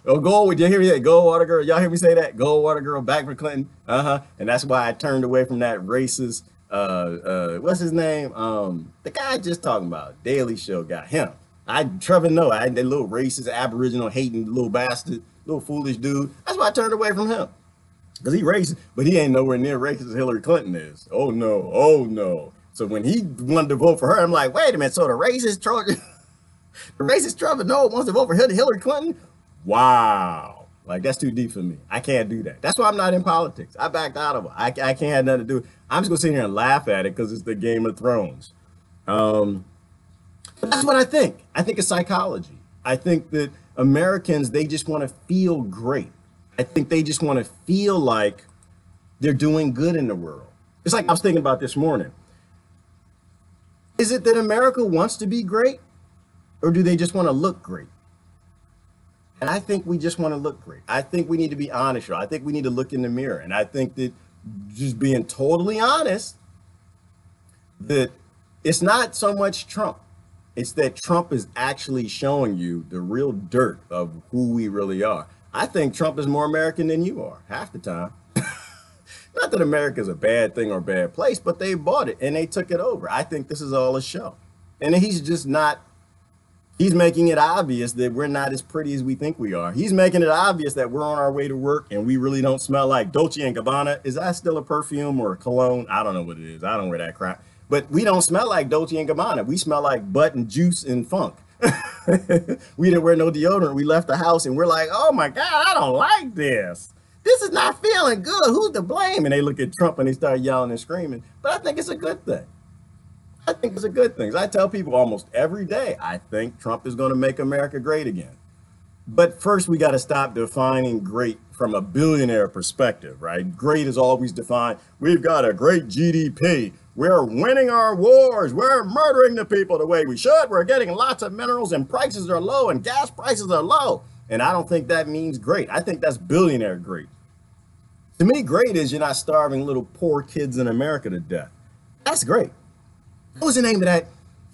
Oh, did you hear me that Goldwater girl? Y'all hear me say that? Goldwater girl back for Clinton. And that's why I turned away from that racist, what's his name? The guy just talking about, Daily Show guy, him. Trevor Noah, that little racist, aboriginal, hating little bastard, little foolish dude. That's why I turned away from him. Because he racist, but he ain't nowhere near racist as Hillary Clinton is. Oh no. So when he wanted to vote for her, I'm like, wait a minute, so the racist Trevor Noah wants to vote for Hillary Clinton? Wow. Like, that's too deep for me. I can't do that. That's why I'm not in politics. I backed out of it. I can't have nothing to do. I'm just going to sit here and laugh at it because it's the Game of Thrones. That's what I think. I think it's psychology. I think that Americans, they just want to feel great. I think they just want to feel like they're doing good in the world. It's like I was thinking about this morning. Is it that America wants to be great, or do they just want to look great? And I think we just want to look great. I think we need to be honest. I think we need to look in the mirror. And I think that just being totally honest, that it's not so much Trump. It's that Trump is actually showing you the real dirt of who we really are. I think Trump is more American than you are half the time. Not that America is a bad thing or a bad place, but they bought it and they took it over. I think this is all a show. And he's just not. He's making it obvious that we're not as pretty as we think we are. He's making it obvious that we're on our way to work and we really don't smell like Dolce & Gabbana. Is that still a perfume or a cologne? I don't know what it is. I don't wear that crap. But we don't smell like Dolce & Gabbana. We smell like butt and juice and funk. We didn't wear no deodorant. We left the house and we're like, oh my God, I don't like this. This is not feeling good. Who's to blame? And they look at Trump and they start yelling and screaming. But I think it's a good thing. I think it's a good thing. I tell people almost every day, I think Trump is going to make America great again. But first, we got to stop defining great from a billionaire perspective, right? Great is always defined. We've got a great GDP. We're winning our wars. We're murdering the people the way we should. We're getting lots of minerals and prices are low and gas prices are low. And I don't think that means great. I think that's billionaire great. To me, great is you're not starving little poor kids in America to death. That's great. What was the name of that?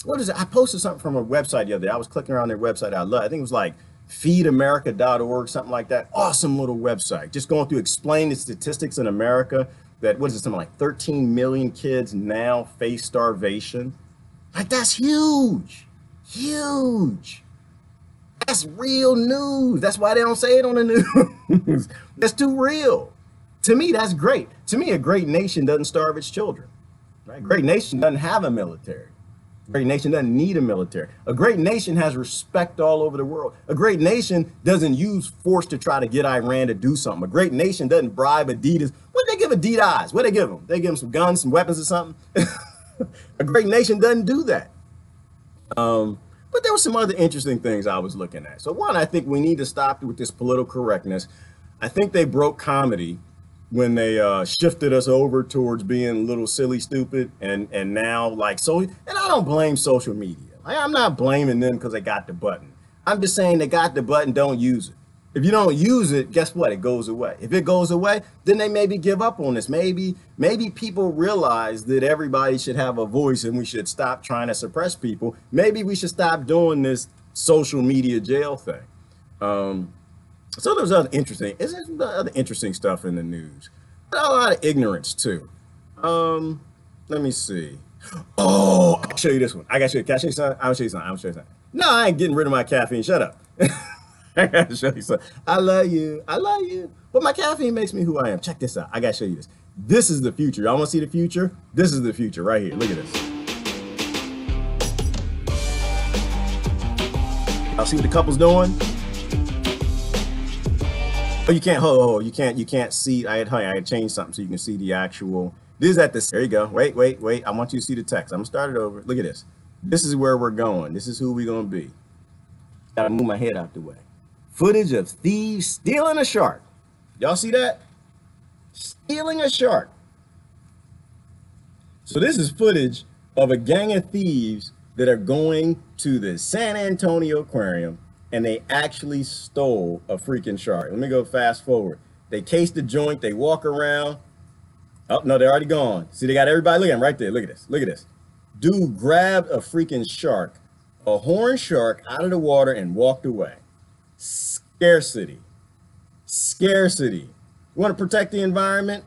What is it? I posted something from a website the other day. I was clicking around their website. I think it was like feedamerica.org, something like that. Awesome little website. Just going through explaining the statistics in America that, what is it, something like 13 million kids now face starvation. Like, that's huge. Huge. That's real news. That's why they don't say it on the news. That's too real. To me, that's great. To me, a great nation doesn't starve its children. Right? Great nation doesn't have a military. A great nation doesn't need a military. A great nation has respect all over the world. A great nation doesn't use force to try to get Iran to do something. A great nation doesn't bribe Adidas. What they give Adidas? What they give them? They give them some guns, some weapons or something? A great nation doesn't do that. But there were some other interesting things I was looking at. So one, I think we need to stop with this political correctness. I think they broke comedy when they shifted us over towards being a little silly, stupid, and now like so. And I don't blame social media. I'm not blaming them because they got the button. I'm just saying they got the button, don't use it. If you don't use it, guess what? It goes away. If it goes away, then they maybe give up on this. Maybe people realize that everybody should have a voice and we should stop trying to suppress people. Maybe we should stop doing this social media jail thing. So there's other interesting stuff in the news. A lot of ignorance too. Let me see. Oh, I can show you this one. Can I show you something? I'll show you something. No, I ain't getting rid of my caffeine. Shut up. I gotta show you something. I love you. But my caffeine makes me who I am. Check this out. I gotta show you this. This is the future. Y'all wanna see the future? This is the future right here. Look at this. Y'all see what the couple's doing? Oh, you can't, you can't see. I had changed something so you can see the actual. This is at this. There you go. Wait. I want you to see the text. I'm gonna start it over. Look at this. This is where we're going. This is who we're gonna be. Gotta move my head out the way. Footage of thieves stealing a shark. Y'all see that? Stealing a shark. So this is footage of a gang of thieves that are going to the San Antonio Aquarium, and they actually stole a freaking shark. Let me go fast forward. They cased the joint, they walk around. Oh, no, they're already gone. See, they got everybody looking right there. Look at this. Look at this. Dude grabbed a freaking shark, a horned shark, out of the water and walked away. Scarcity. You want to protect the environment?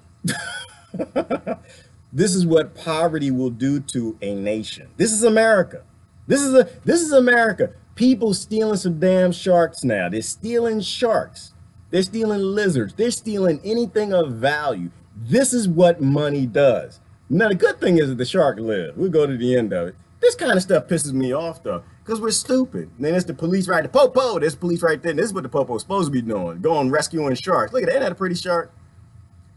This is what poverty will do to a nation. This is America. This is America. People stealing some damn sharks now. They're stealing sharks. They're stealing lizards. They're stealing anything of value. This is what money does. Now, the good thing is that the shark lived. We'll go to the end of it. This kind of stuff pisses me off, though, because we're stupid. And then there's the police right, the popo. There's police right there. And this is what the popo is supposed to be doing, going rescuing sharks. Look at that. Ain't that a pretty shark?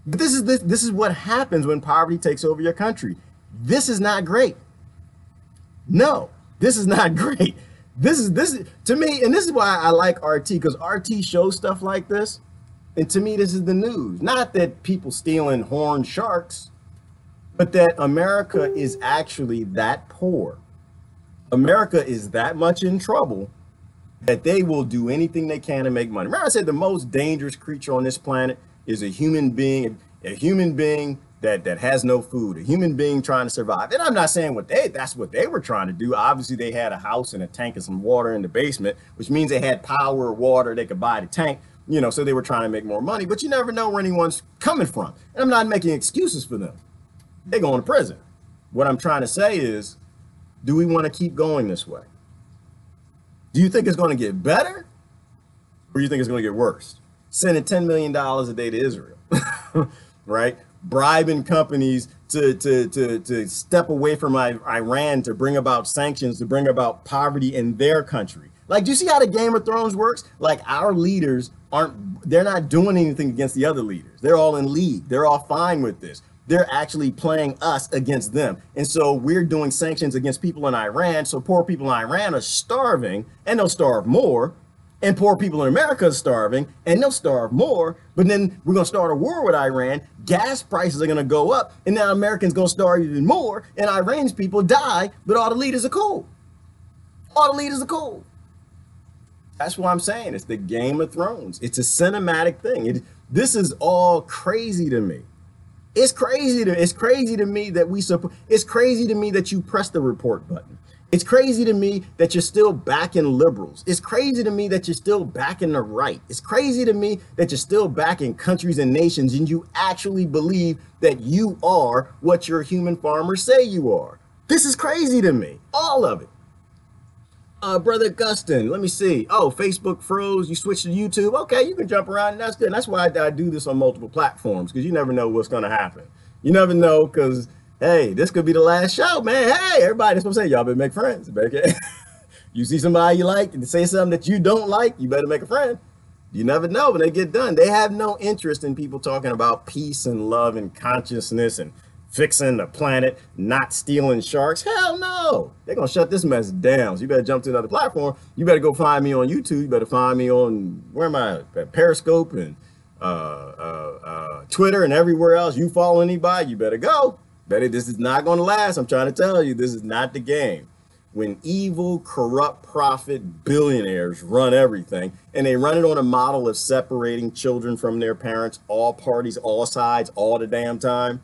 But this is what happens when poverty takes over your country. This is not great. No, this is not great. This is to me, and this is why I like RT, because RT shows stuff like this. And to me, this is the news. Not that people stealing horned sharks, but that America is actually that poor. America is that much in trouble that they will do anything they can to make money. Remember I said the most dangerous creature on this planet is a human being that has no food, a human being trying to survive. And I'm not saying that's what they were trying to do. Obviously, they had a house and a tank and some water in the basement, which means they had power, water, they could buy the tank, so they were trying to make more money. But you never know where anyone's coming from. And I'm not making excuses for them. They're going to prison. What I'm trying to say is, do we want to keep going this way? Do you think it's going to get better? Or do you think it's going to get worse? Sending $10 million a day to Israel, right? Bribing companies to step away from Iran, to bring about sanctions, to bring about poverty in their country. Like, do you see how the Game of Thrones works? Like, our leaders they're not doing anything against the other leaders. They're all in league. They're all fine with this. They're actually playing us against them. And so we're doing sanctions against people in Iran. So poor people in Iran are starving, and they'll starve more. And poor people in America are starving, and they'll starve more. But then we're going to start a war with Iran. Gas prices are going to go up, and now Americans going to starve even more. And Iran's people die, but all the leaders are cool. All the leaders are cool. That's what I'm saying. It's the Game of Thrones. It's a cinematic thing. This is all crazy to me. It's crazy to me that it's crazy to me that you press the report button. It's crazy to me that you're still backing liberals. It's crazy to me that you're still backing the right. It's crazy to me that you're still backing countries and nations, and you actually believe that you are what your human farmers say you are. This is crazy to me, all of it. Brother Gustin, let me see. Oh, Facebook froze. You switched to YouTube. Okay, you can jump around, and that's good. And that's why I do this on multiple platforms, because you never know what's going to happen. You never know, because Hey, this could be the last show, man. Hey, everybody, that's what I'm saying. Y'all better make friends. Okay? You see somebody you like and say something that you don't like, you better make a friend. You never know when they get done. They have no interest in people talking about peace and love and consciousness and fixing the planet, not stealing sharks. Hell no. They're going to shut this mess down. So you better jump to another platform. You better go find me on YouTube. You better find me on, where am I? Periscope and Twitter and everywhere else. You follow anybody, you better go. This is not going to last. I'm trying to tell you, this is not the game. When evil, corrupt, profit billionaires run everything, and they run it on a model of separating children from their parents, all parties, all sides, all the damn time,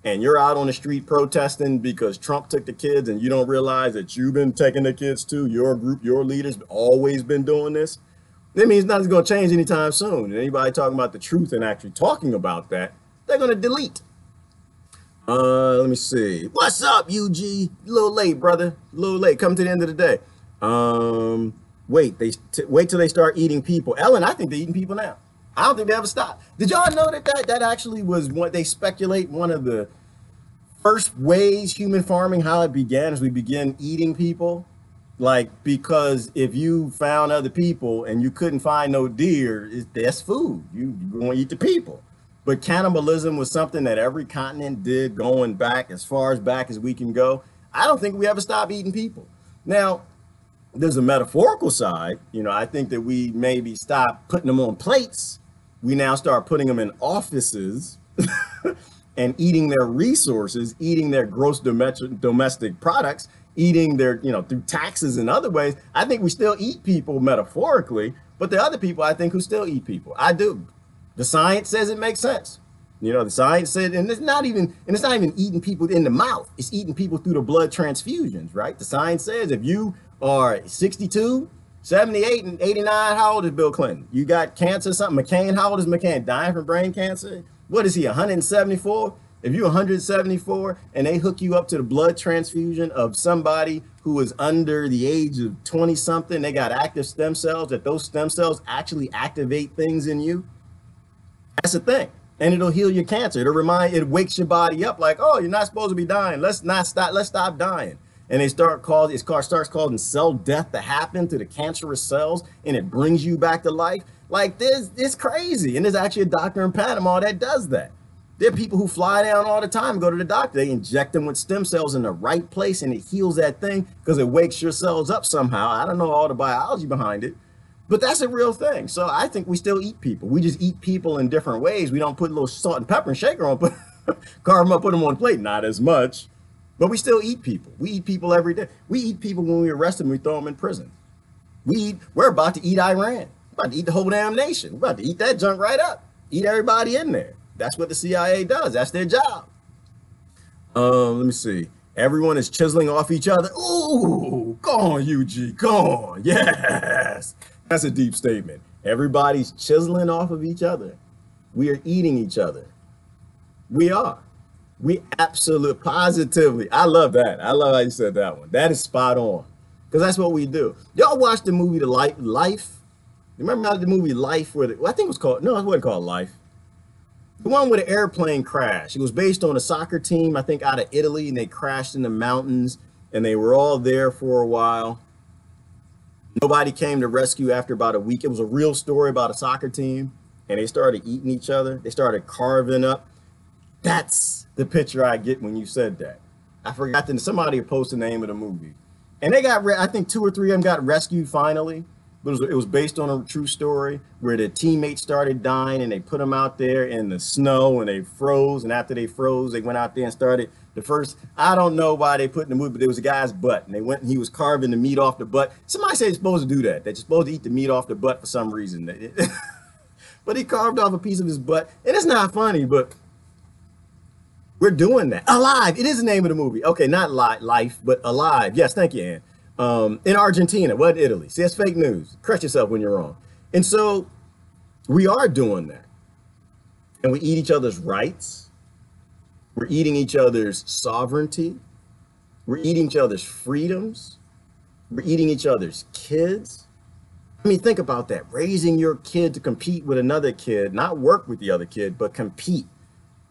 and you're out on the street protesting because Trump took the kids and you don't realize that you've been taking the kids too, your group, your leaders always been doing this, that means nothing's going to change anytime soon. And anybody talking about the truth and actually talking about that, they're going to delete. Let me see. What's up, UG? A little late, brother. A little late. Coming to the end of the day. Wait till they start eating people. Ellen, I think they're eating people now. I don't think they ever stop. Did y'all know that actually was what they speculate one of the first ways human farming, how it began, is we began eating people? Like, because if you found other people and you couldn't find no deer, that's food. You're going to eat the people. But cannibalism was something that every continent did going back as far as we can go. I don't think we ever stopped eating people. Now, there's a metaphorical side. You know, I think that we maybe stop putting them on plates. We now start putting them in offices and eating their resources, eating their gross domestic products, eating their, through taxes and other ways. I think we still eat people metaphorically, but there are other people I think who still eat people. I do. The science says it makes sense. The science said, and it's not even eating people in the mouth. It's eating people through the blood transfusions, right? The science says if you are 62, 78, and 89, how old is Bill Clinton? You got cancer, something. McCain, how old is McCain? Dying from brain cancer? What is he, 174? If you're 174 and they hook you up to the blood transfusion of somebody who is under the age of 20 something, they got active stem cells, that those stem cells actually activate things in you. That's the thing. And it'll heal your cancer. It wakes your body up like, oh, you're not supposed to be dying. Let's stop dying. And it starts causing cell death to happen to the cancerous cells, and it brings you back to life. Like this, it's crazy. And there's actually a doctor in Panama that does that. There are people who fly down all the time and go to the doctor. They inject them with stem cells in the right place, and it heals that thing because it wakes your cells up somehow. I don't know all the biology behind it, but that's a real thing. So I think we still eat people. We just eat people in different ways. We don't put a little salt and pepper and shaker on, carve them up, put them on a plate. Not as much, but we still eat people. We eat people every day. We eat people when we arrest them, we throw them in prison. We're about to eat Iran. We're about to eat the whole damn nation. We're about to eat that junk right up. Eat everybody in there. That's what the CIA does. That's their job. Let me see. Everyone is chiseling off each other. Ooh, go on, UG, go on. Yes. That's a deep statement. Everybody's chiseling off of each other. We are eating each other. We are. We absolutely, positively. I love that. I love how you said that one. That is spot on. Because that's what we do. Y'all watch the movie Life? You remember the movie Life? I think it was called, no, it wasn't called Life. The one with the airplane crash. It was based on a soccer team, I think out of Italy, and they crashed in the mountains, and they were all there for a while. Nobody came to rescue after about a week. It was a real story about a soccer team, and they started eating each other. They started carving up. That's the picture I get when you said that. I forgot that somebody posted the name of the movie. And they got, I think 2 or 3 of them got rescued finally. But it was based on a true story where the teammates started dying, and they put them out there in the snow, and they froze. And after they froze, they went out there and started the first, I don't know why they put in the movie, but there was a guy's butt, and they went and he was carving the meat off the butt. Somebody said you're supposed to do that. They're supposed to eat the meat off the butt for some reason. But he carved off a piece of his butt, and it's not funny, but we're doing that. Alive. It is the name of the movie. Okay, not Life, but Alive. Yes, thank you, Ann. In Argentina, what Italy? See, that's fake news. Correct yourself when you're wrong. And so we are doing that. And we eat each other's rights. We're eating each other's sovereignty. We're eating each other's freedoms. We're eating each other's kids. I mean, think about that. Raising your kid to compete with another kid, not work with the other kid, but compete.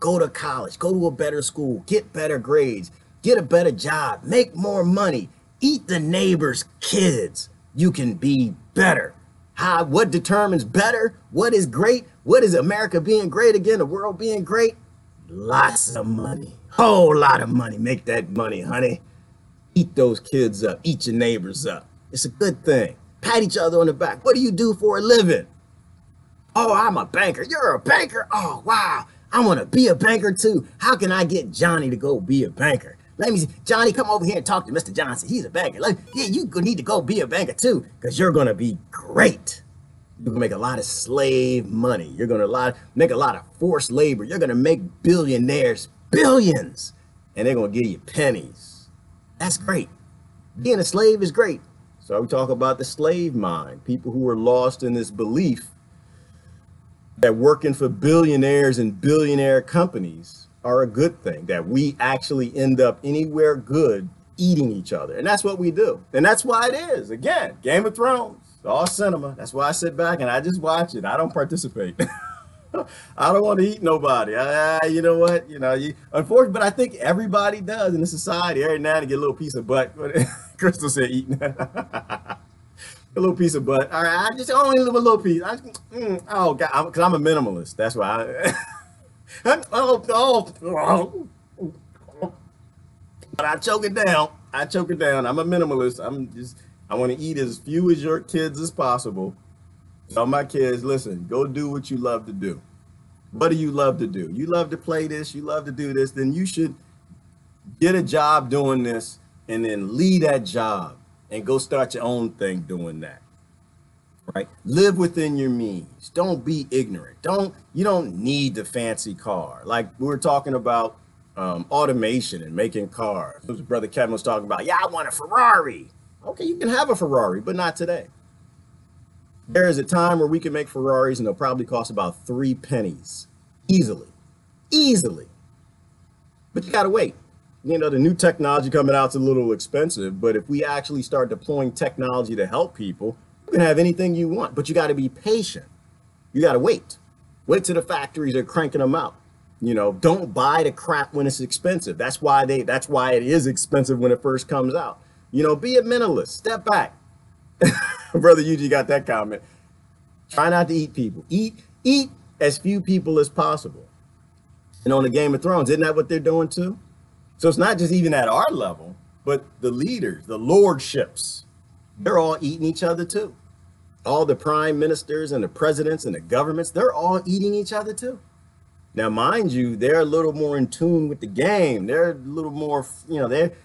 go to college, go to a better school, get better grades, get a better job, make more money, eat the neighbor's kids. You can be better. How? What determines better? What is great? What is America being great again? The world being great? Lots of money. Whole lot of money. Make that money, honey. Eat those kids up. Eat your neighbors up. It's a good thing. Pat each other on the back. What do you do for a living? Oh, I'm a banker. You're a banker? Oh, wow. I want to be a banker too. How can I get Johnny to go be a banker? Let me see. Johnny, come over here and talk to Mr. Johnson. He's a banker. Yeah, you need to go be a banker too, because you're going to be great. You're going to make a lot of slave money. You're going to make a lot of forced labor. You're going to make billionaires billions, and they're going to give you pennies. That's great. Being a slave is great. So we talk about the slave mind, people who are lost in this belief that working for billionaires and billionaire companies are a good thing, that we actually end up anywhere good eating each other. And that's what we do. And that's why it is. Again, Game of Thrones, all cinema. That's why I sit back and I just watch it. I don't participate. I don't want to eat nobody. You know what? Unfortunately, but I think everybody does in the society. Every now and then get a little piece of butt. Crystal said eating. A little piece of butt. All right, I just only a little piece. Oh, God, because I'm a minimalist. That's why. But I choke it down. I'm a minimalist. I want to eat as few as your kids as possible. Tell my kids, listen, go do what you love to do. What do you love to do? You love to play this, you love to do this, then you should get a job doing this and then leave that job and go start your own thing doing that. Right? Live within your means. Don't be ignorant. You don't need the fancy car. Like we were talking about automation and making cars. Brother Kevin was talking about, yeah, I want a Ferrari. Okay, you can have a Ferrari, but not today. There is a time where we can make Ferraris and they'll probably cost about 3 pennies. Easily. But you gotta wait. The new technology coming out is a little expensive, but if we actually start deploying technology to help people, you can have anything you want, but you got to be patient. You got to wait till the factories are cranking them out. Don't buy the crap when it's expensive. That's why it is expensive when it first comes out. Be a minimalist. Step back. Brother Yuji got that comment. Try not to eat people. Eat as few people as possible. And on the Game of Thrones, isn't that what they're doing too? So it's not just even at our level, but the leaders, the lordships, they're all eating each other too. All the prime ministers and the presidents and the governments, they're all eating each other too. Now, mind you, they're a little more in tune with the game. They're a little more,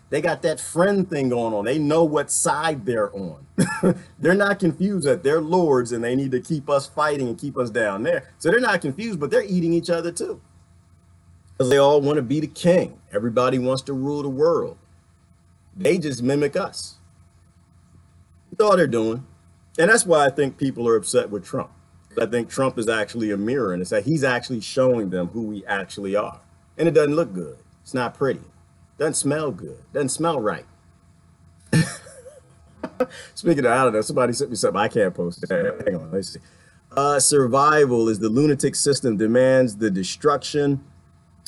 they got that friend thing going on. They know what side they're on. They're not confused that they're lords and they need to keep us fighting and keep us down there. So they're not confused, but they're eating each other too. Because they all want to be the king. Everybody wants to rule the world. They just mimic us. That's all they're doing. And that's why I think people are upset with Trump. I think Trump is actually a mirror, and it's that he's actually showing them who we actually are. And it doesn't look good. It's not pretty. Doesn't smell good. Doesn't smell right. Speaking of, I don't know, somebody sent me something. I can't post it. Hang on, let's see. Survival is the lunatic system demands the destruction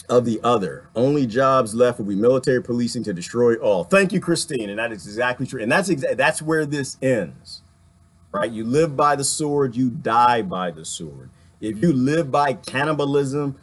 of the other. Only jobs left will be military policing to destroy all. Thank you, Christine. And that is exactly true. And that's where this ends. Right? You live by the sword, you die by the sword. If you live by cannibalism,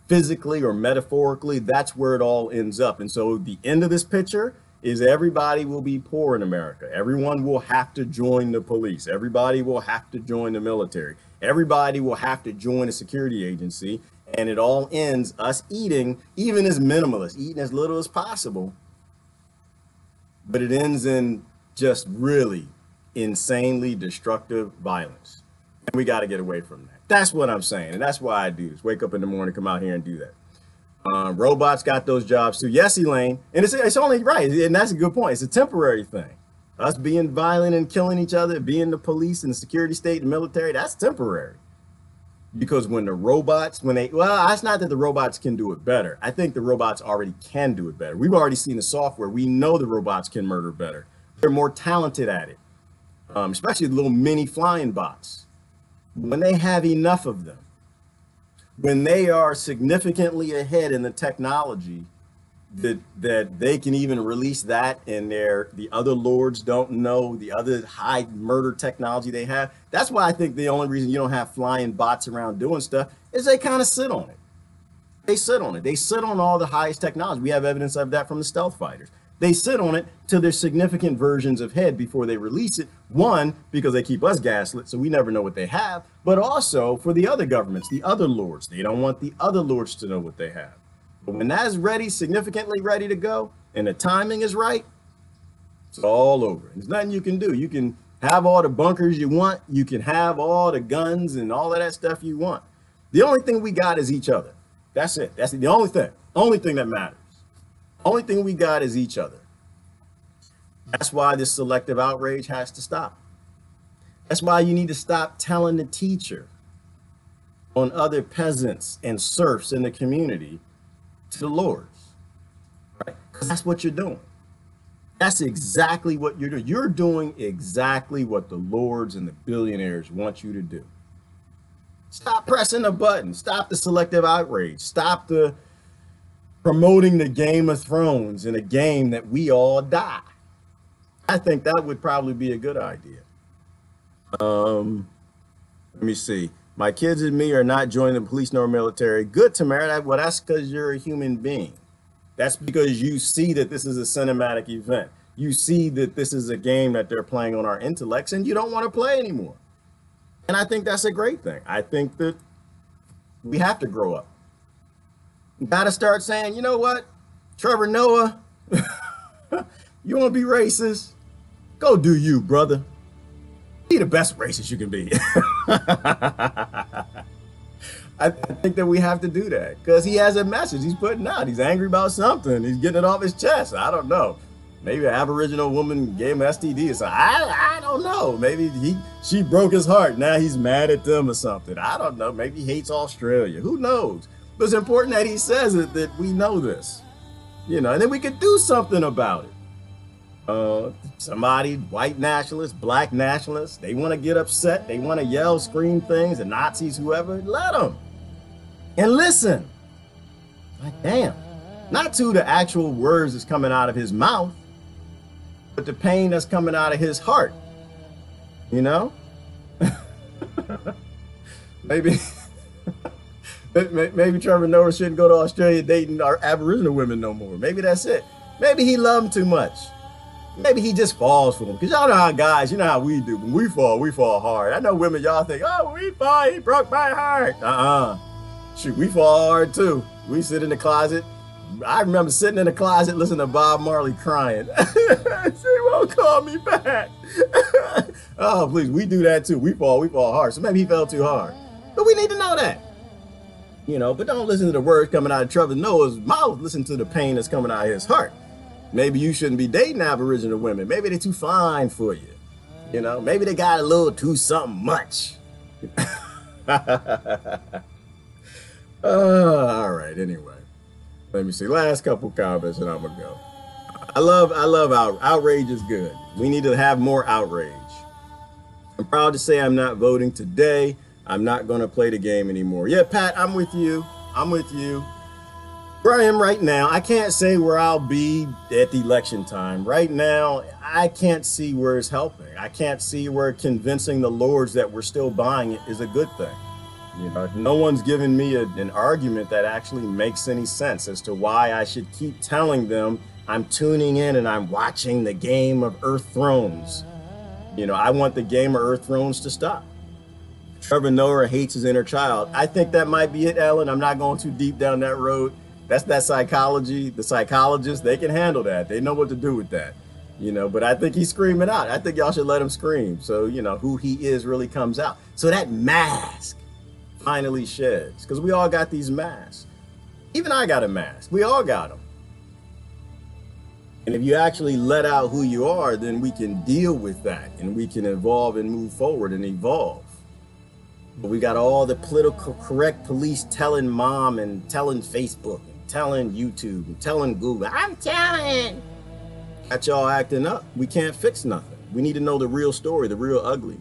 physically or metaphorically, that's where it all ends up. And so the end of this picture is everybody will be poor in America. Everyone will have to join the police. Everybody will have to join the military. Everybody will have to join a security agency. And it all ends us eating, even as minimalists, eating as little as possible. But it ends in just really insanely destructive violence. And we got to get away from that. That's what I'm saying. And that's why I do this. Wake up in the morning, come out here and do that. Robots got those jobs too. Yes, Elaine. And it's only right. And that's a good point. It's a temporary thing. Us being violent and killing each other, being the police and the security state and military, that's temporary. Because when the robots, well, it's not that the robots can do it better. I think the robots already can do it better. We've already seen the software. We know the robots can murder better. They're more talented at it. Especially the little mini flying bots. When they have enough of them, when they are significantly ahead in the technology that they can even release that and the other lords don't know the other high murder technology they have. That's why I think the only reason you don't have flying bots around doing stuff is they kind of sit on it. They sit on it. They sit on all the highest technology. We have evidence of that from the stealth fighters. They sit on it till there's significant versions of head before they release it. One, because they keep us gaslit, so we never know what they have, but also for the other governments, the other lords. They don't want the other lords to know what they have. But when that's ready, significantly ready to go, and the timing is right, it's all over. There's nothing you can do. You can have all the bunkers you want. You can have all the guns and all of that stuff you want. The only thing we got is each other. That's it. That's the only thing that matters. Only thing we got is each other. That's why this selective outrage has to stop. That's why you need to stop telling the teacher on other peasants and serfs in the community to the lords, right? Because that's what you're doing. That's exactly what you're doing. You're doing exactly what the lords and the billionaires want you to do. Stop pressing the button. Stop the selective outrage. Stop the promoting the Game of Thrones in a game that we all die. I think that would probably be a good idea. Let me see. My kids and me are not joining the police nor military. Good, Tamara. Well, that's because you're a human being. That's because you see that this is a cinematic event. You see that this is a game that they're playing on our intellects and you don't want to play anymore. And I think that's a great thing. I think that we have to grow up. You got to start saying, you know what, Trevor Noah, you want to be racist? Go do you, brother. Be the best racist you can be. I think that we have to do that because he has a message he's putting out. He's angry about something. He's getting it off his chest. I don't know. Maybe an Aboriginal woman gave him STD or something. I don't know. Maybe she broke his heart. Now he's mad at them or something. I don't know. Maybe he hates Australia. Who knows? But it's important that he says it, that we know this. You know, and then we could do something about it. Somebody, white nationalists, black nationalists, they want to get upset. They want to yell, scream things, the Nazis, whoever, let them. And listen. Like, damn. Not to the actual words that's coming out of his mouth, but the pain that's coming out of his heart. You know? Maybe Trevor Noah shouldn't go to Australia dating our Aboriginal women no more. Maybe that's it. Maybe he loved them too much. Maybe he just falls for them. Because y'all know how guys, you know how we do. When we fall hard. I know women, y'all think, oh, when we fall, he broke my heart. Shoot, we fall hard too. We sit in the closet. I remember sitting in the closet listening to Bob Marley crying. She won't call me back. Oh, please, we do that too. We fall hard. So maybe he fell too hard. But we need to know that. You know, but don't listen to the words coming out of Trevor Noah's mouth. Listen to the pain that's coming out of his heart. Maybe you shouldn't be dating Aboriginal women. Maybe they're too fine for you. You know, maybe they got a little too something much. All right, anyway. Let me see. Last couple comments and I'm gonna go. I love outrage is good. We need to have more outrage. I'm proud to say I'm not voting today. I'm not gonna play the game anymore. Yeah, Pat, I'm with you. I'm with you. Where I am right now, I can't say where I'll be at the election time. Right now, I can't see where it's helping. I can't see where convincing the lords that we're still buying it is a good thing. You know, no one's given me an argument that actually makes any sense as to why I should keep telling them I'm tuning in and I'm watching the game of Earth Thrones. You know, I want the game of Earth Thrones to stop. Trevor Noah hates his inner child. I think that might be it, Ellen. I'm not going too deep down that road. That's that psychology. The psychologists, they can handle that. They know what to do with that. You know, but I think he's screaming out. I think y'all should let him scream. So, you know, who he is really comes out. So that mask finally sheds, because we all got these masks. Even I got a mask. We all got them. And if you actually let out who you are, then we can deal with that and we can evolve and move forward and evolve. But we got all the political correct police telling mom and telling Facebook and telling YouTube and telling Google, I'm telling. Got y'all acting up. We can't fix nothing. We need to know the real story, the real ugly.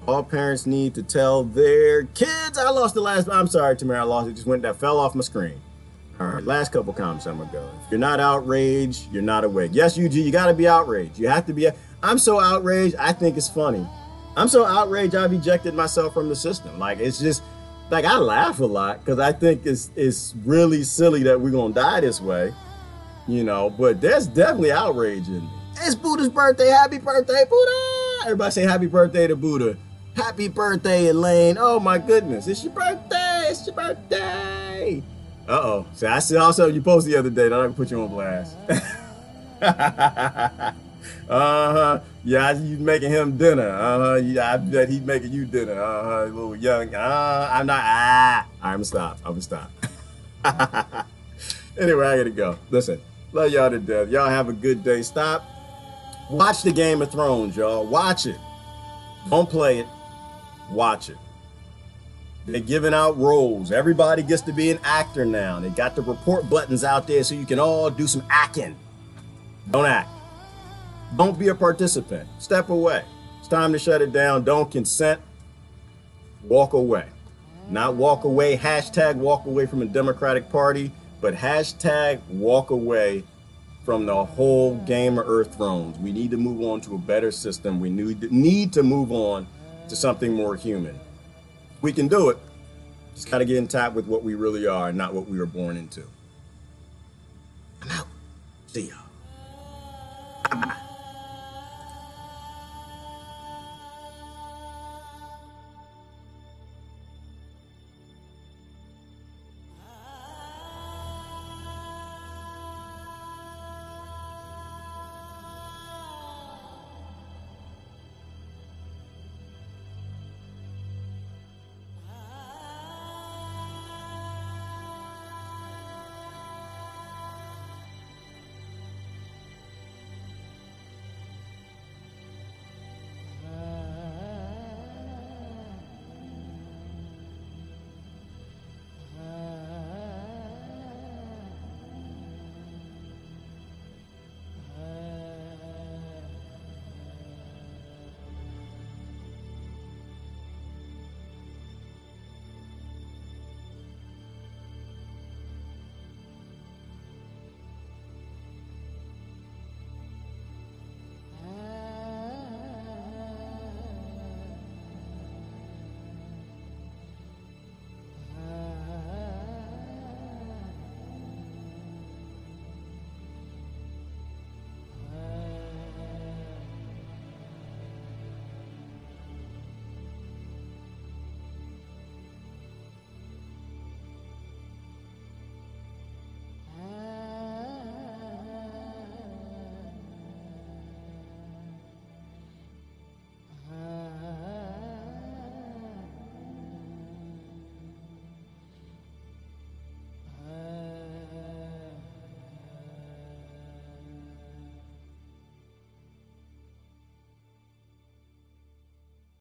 All parents need to tell their kids. I lost the last. I'm sorry, Tamara. I lost it. Just went that fell off my screen. All right, last couple comments I'm gonna go. If you're not outraged, you're not awake. Yes, UG, you gotta be outraged. You have to be. I'm so outraged, I think it's funny. I'm so outraged, I've ejected myself from the system. Like, it's just, like, I laugh a lot because I think it's really silly that we're gonna die this way, you know, but there's definitely outrage in me. It's Buddha's birthday. Happy birthday, Buddha. Everybody say happy birthday to Buddha. Happy birthday, Elaine. Oh my goodness, it's your birthday. It's your birthday. Uh-oh. See, I saw you posted the other day. That I can put you on blast. Yeah, you making him dinner. Yeah, I bet he's making you dinner. A little young. I'm not. I'm gonna stop. Anyway, I gotta go. Listen, love y'all to death. Y'all have a good day. Stop. Watch the Game of Thrones, y'all. Watch it. Don't play it. Watch it. They're giving out roles. Everybody gets to be an actor now. They got the report buttons out there so you can all do some acting. Don't act. Don't be a participant. Step away. It's time to shut it down. Don't consent. Walk away. Not walk away. Hashtag walk away from the Democratic Party, but hashtag walk away from the whole game of Earth Thrones. We need to move on to a better system. We need to move on to something more human. We can do it. Just got to get in tap with what we really are and not what we were born into. I'm out. See ya.